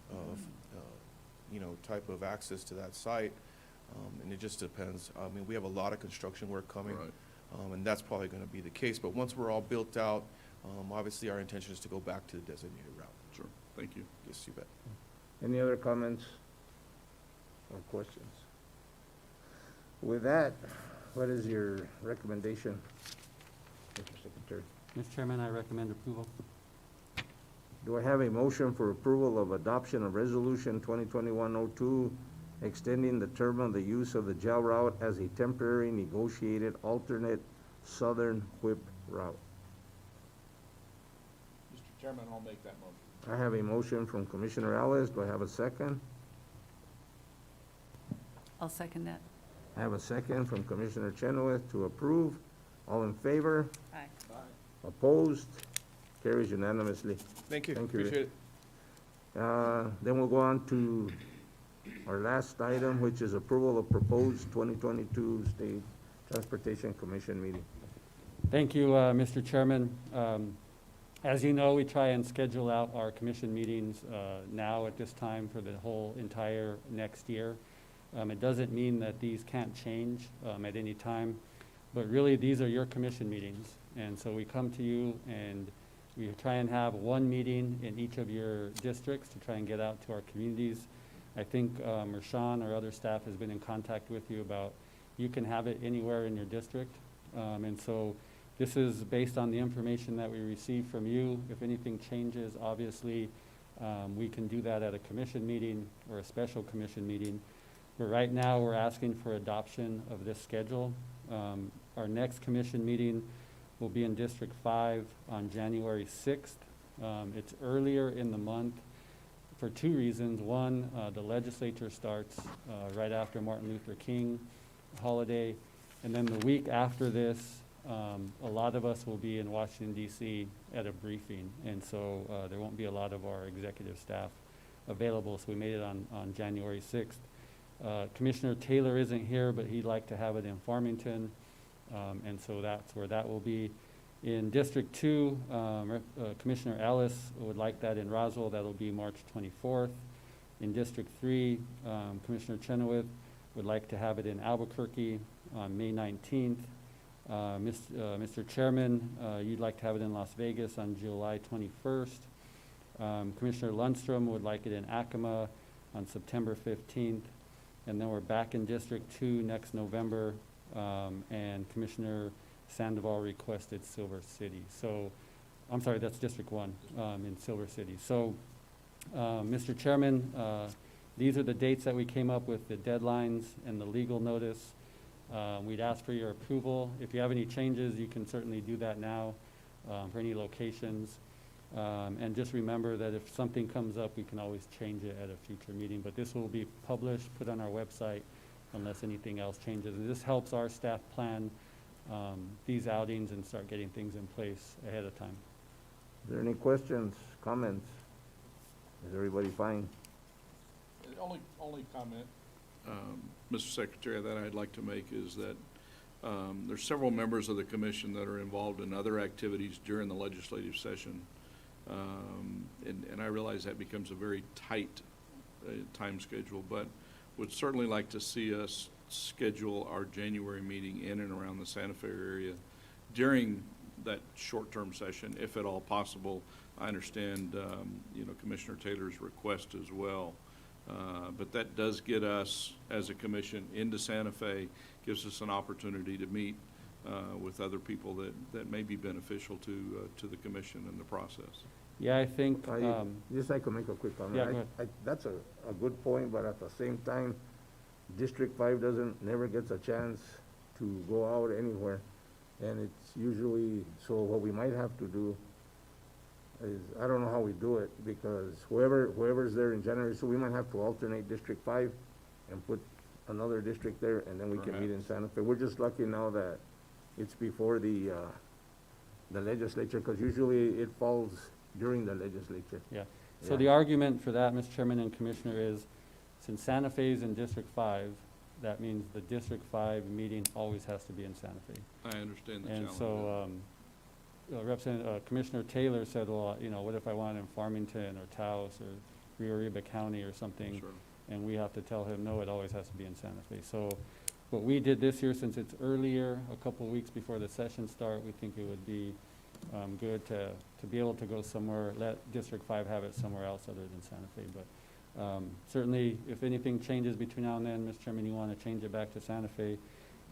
type of access to that site, and it just depends. I mean, we have a lot of construction work coming, and that's probably going to be the case. But once we're all built out, obviously our intention is to go back to the designated route. Sure. Thank you. Yes, you bet. Any other comments or questions? With that, what is your recommendation, Mr. Secretary? Mr. Chairman, I recommend approval. Do I have a motion for approval of adoption of Resolution 2021-02, extending the term of the use of the jail route as a temporary negotiated alternate southern whip route? Mr. Chairman, I'll make that motion. I have a motion from Commissioner Ellis. Do I have a second? I'll second that. I have a second from Commissioner Chenoweth to approve. All in favor? Aye. Opposed? Carries unanimously. Thank you. Thank you. Appreciate it. Then we'll go on to our last item, which is approval of proposed 2022 State Transportation Commission meeting. Thank you, Mr. Chairman. As you know, we try and schedule out our commission meetings now at this time for the whole entire next year. It doesn't mean that these can't change at any time, but really these are your commission meetings. And so we come to you and we try and have one meeting in each of your districts to try and get out to our communities. I think Mershawn or other staff has been in contact with you about you can have it anywhere in your district. And so this is based on the information that we receive from you. If anything changes, obviously, we can do that at a commission meeting or a special commission meeting. But right now, we're asking for adoption of this schedule. Our next commission meeting will be in District 5 on January 6th. It's earlier in the month for two reasons. One, the legislature starts right after Martin Luther King holiday. And then the week after this, a lot of us will be in Washington, D.C. at a briefing. And so there won't be a lot of our executive staff available. So we made it on January 6th. Commissioner Taylor isn't here, but he'd like to have it in Farmington, and so that's where that will be. In District 2, Commissioner Ellis would like that in Roswell. That'll be March 24th. In District 3, Commissioner Chenoweth would like to have it in Albuquerque on May 19th. Mr. Chairman, you'd like to have it in Las Vegas on July 21st. Commissioner Lundstrom would like it in Acoma on September 15th. And then we're back in District 2 next November, and Commissioner Sandoval requested Silver City. So, I'm sorry, that's District 1 in Silver City. So, Mr. Chairman, these are the dates that we came up with, the deadlines and the legal notice. We'd ask for your approval. If you have any changes, you can certainly do that now for any locations. And just remember that if something comes up, we can always change it at a future meeting. But this will be published, put on our website, unless anything else changes. And this helps our staff plan these outings and start getting things in place ahead of time. Is there any questions, comments? Is everybody fine? Only comment, Mr. Secretary, that I'd like to make is that there's several members of the commission that are involved in other activities during the legislative session. And I realize that becomes a very tight time schedule, but would certainly like to see us schedule our January meeting in and around the Santa Fe area during that short-term session, if at all possible. I understand, Commissioner Taylor's request as well. But that does get us, as a commission, into Santa Fe, gives us an opportunity to meet with other people that may be beneficial to the commission in the process. Yeah, I think, Just I could make a quick comment. Yeah, go ahead. That's a good point, but at the same time, District 5 never gets a chance to go out anywhere. And it's usually, so what we might have to do is, I don't know how we do it, because whoever's there in January, so we might have to alternate District 5 and put another district there, and then we can meet in Santa Fe. We're just lucky now that it's before the legislature, because usually it falls during the legislature. yeah. So the argument for that, Mr. Chairman and Commissioner, is since Santa Fe is in District 5, that means the District 5 meeting always has to be in Santa Fe. I understand the And challenge. so, Commissioner Taylor said, well, what if I want it in Farmington or Taos or Rio Arriba County or something? Sure. And we have to tell him, no, it always has to be in Santa Fe. So what we did this year, since it's earlier, a couple of weeks before the session start, we think it would be good to be able to go somewhere, let District 5 have it somewhere else other than Santa Fe. But certainly, if anything changes between now and then, Mr. Chairman, you want to change it back to Santa Fe,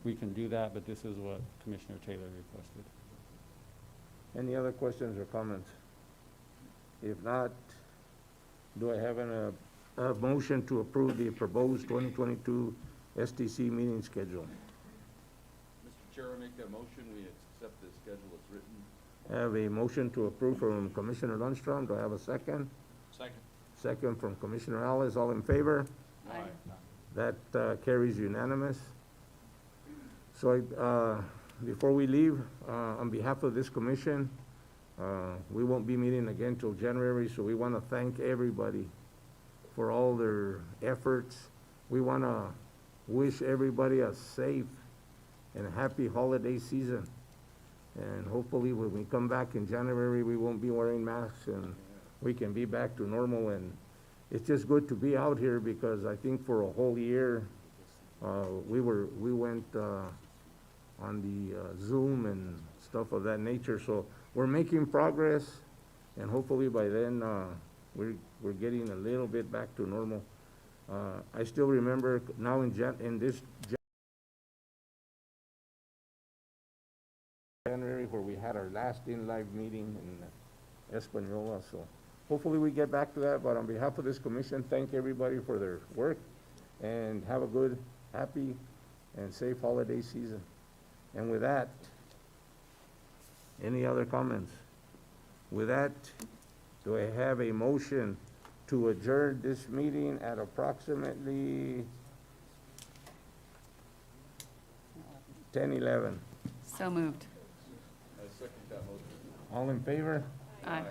we can do that, but this is what Commissioner Taylor requested. Any other questions or comments? If not, do I have a motion to approve the proposed 2022 STC meeting schedule? Mr. Chair, I make that motion, we accept the schedule as written. I have a motion to approve from Commissioner Lundstrom. Do I have a second? Second. Second from Commissioner Alice. All in favor? Aye. That carries unanimous. So before we leave, on behalf of this commission, we won't be meeting again till January, so we want to thank everybody for all their efforts. We want to wish everybody a safe and happy holiday season. And hopefully when we come back in January, we won't be wearing masks and we can be back to normal. And it's just good to be out here, because I think for a whole year, we went on the Zoom and stuff of that nature. So we're making progress, and hopefully by then we're getting a little bit back to normal. I still remember now in this January, where we had our last in-live meeting in Española. So hopefully we get back to that. But on behalf of this commission, thank everybody for their work, and have a good, happy, and safe holiday season. And with that, any other comments? With that, do I have a motion to adjourn this meeting at approximately 10:11? So moved. I second that motion. All in favor? Aye.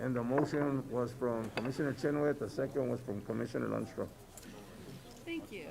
And the motion was from Commissioner Chenoweth, the second was from Commissioner Lundstrom. Thank you.